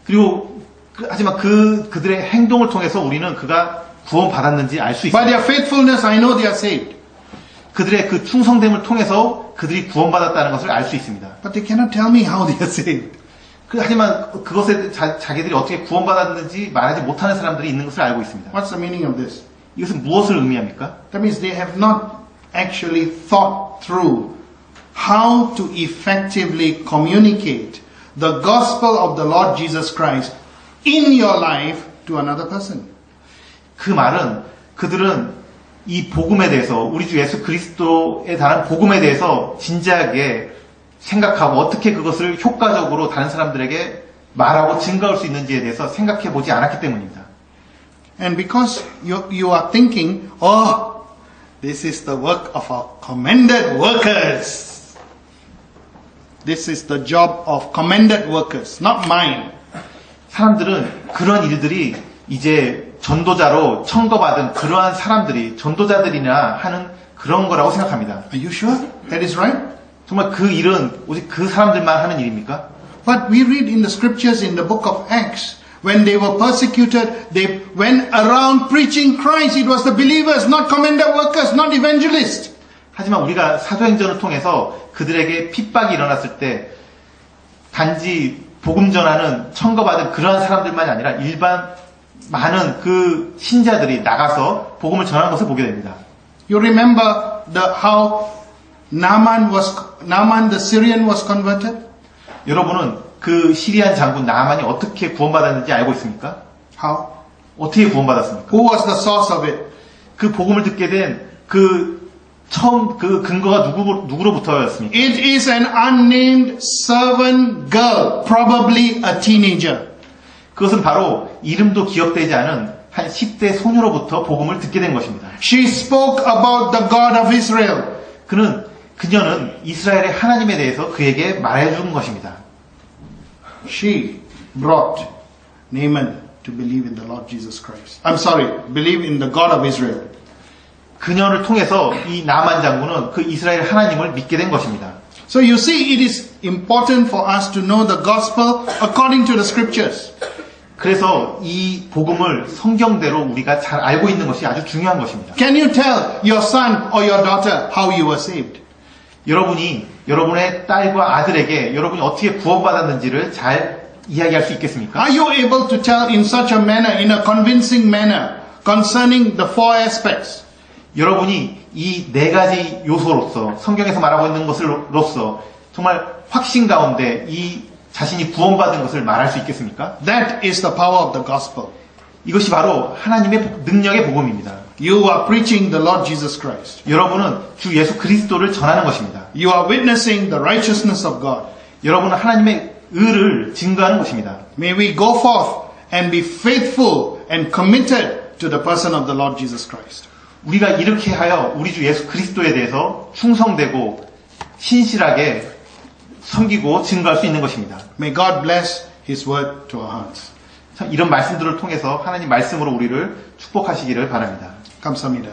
그리고 하지만 그들의 행동을 통해서 우리는 그가 구원받았는지 알 수 By 있습니다. their faithfulness, I know they are saved. 그들의 그 충성됨을 통해서 그들이 구원받았다는 것을 알 수 있습니다. But they cannot tell me how they are saved. 하지만 그것에 자기들이 어떻게 구원받았는지 말하지 못하는 사람들이 있는 것을 알고 있습니다. What's the meaning of this? 이것은 무엇을 의미합니까? That means they have not actually thought through how to effectively communicate the gospel of the Lord Jesus Christ in your life to another person. 그 말은 그들은 이 복음에 대해서 우리 주 예수 그리스도에 관한 복음에 대해서 진지하게 생각하고 어떻게 그것을 효과적으로 다른 사람들에게 말하고 증거할 수 있는지에 대해서 생각해 보지 않았기 때문입니다. And because you are thinking, oh, this is the work of our commended workers. This is the job of commended workers, not mine. 사람들은 그런 일들이 이제 전도자로 청거받은 그러한 사람들이 전도자들이나 하는 그런 거라고 생각합니다. Are you sure that is right? 정말 그 일은 오직 그 사람들만 하는 일입니까? But we read in the scriptures in the book of Acts, when they were persecuted, they went around preaching Christ. It was the believers, not commended workers, not evangelists. 하지만 우리가 사도행전을 통해서 그들에게 핍박이 일어났을 때 단지 복음 전하는 청거받은 그러한 사람들만이 아니라 일반 많은 그 신자들이 나가서 복음을 전하는 것을 보게 됩니다. You remember how Naaman the Syrian was converted? 여러분은 그 시리안 장군 나아만이 어떻게 구원받았는지 알고 있습니까? How? 어떻게 구원받았습니까? Who was the source of it? 그 복음을 듣게 된 처음 그 근거가 누구로부터였습니까? It is an unnamed servant girl, probably a teenager. 그것은 바로 이름도 기억되지 않은 한 10대 소녀로부터 복음을 듣게 된 것입니다. She spoke about the God of Israel. 그녀는 이스라엘의 하나님에 대해서 그에게 말해준 것입니다. She brought Naaman to believe in the Lord Jesus Christ. Believe in the God of Israel. 그녀를 통해서 이 나만 장군은 그 이스라엘 하나님을 믿게 된 것입니다. So you see, it is important for us to know the gospel according to the scriptures. 그래서 이 복음을 성경대로 우리가 잘 알고 있는 것이 아주 중요한 것입니다. Can you tell your son or your daughter how you were saved? 여러분이 여러분의 딸과 아들에게 여러분이 어떻게 구원받았는지를 잘 이야기할 수 있겠습니까? Are you able to tell in such a manner, in a convincing manner, concerning the four aspects? 여러분이 이 네 가지 요소로서 성경에서 말하고 있는 것으로서 정말 확신 가운데 이 자신이 구원받은 것을 말할 수 있겠습니까? That is the power of the gospel. 이것이 바로 하나님의 능력의 복음입니다. You are preaching the Lord Jesus Christ. 여러분은 주 예수 그리스도를 전하는 것입니다. You are witnessing the righteousness of God. 여러분은 하나님의 의를 증거하는 것입니다. May we go forth and be faithful and committed to the person of the Lord Jesus Christ. 우리가 이렇게 하여 우리 주 예수 그리스도에 대해서 충성되고 신실하게 섬기고 증거할 수 있는 것입니다. May God bless His word to our hearts. 참 이런 말씀들을 통해서 하나님 말씀으로 우리를 축복하시기를 바랍니다. 감사합니다.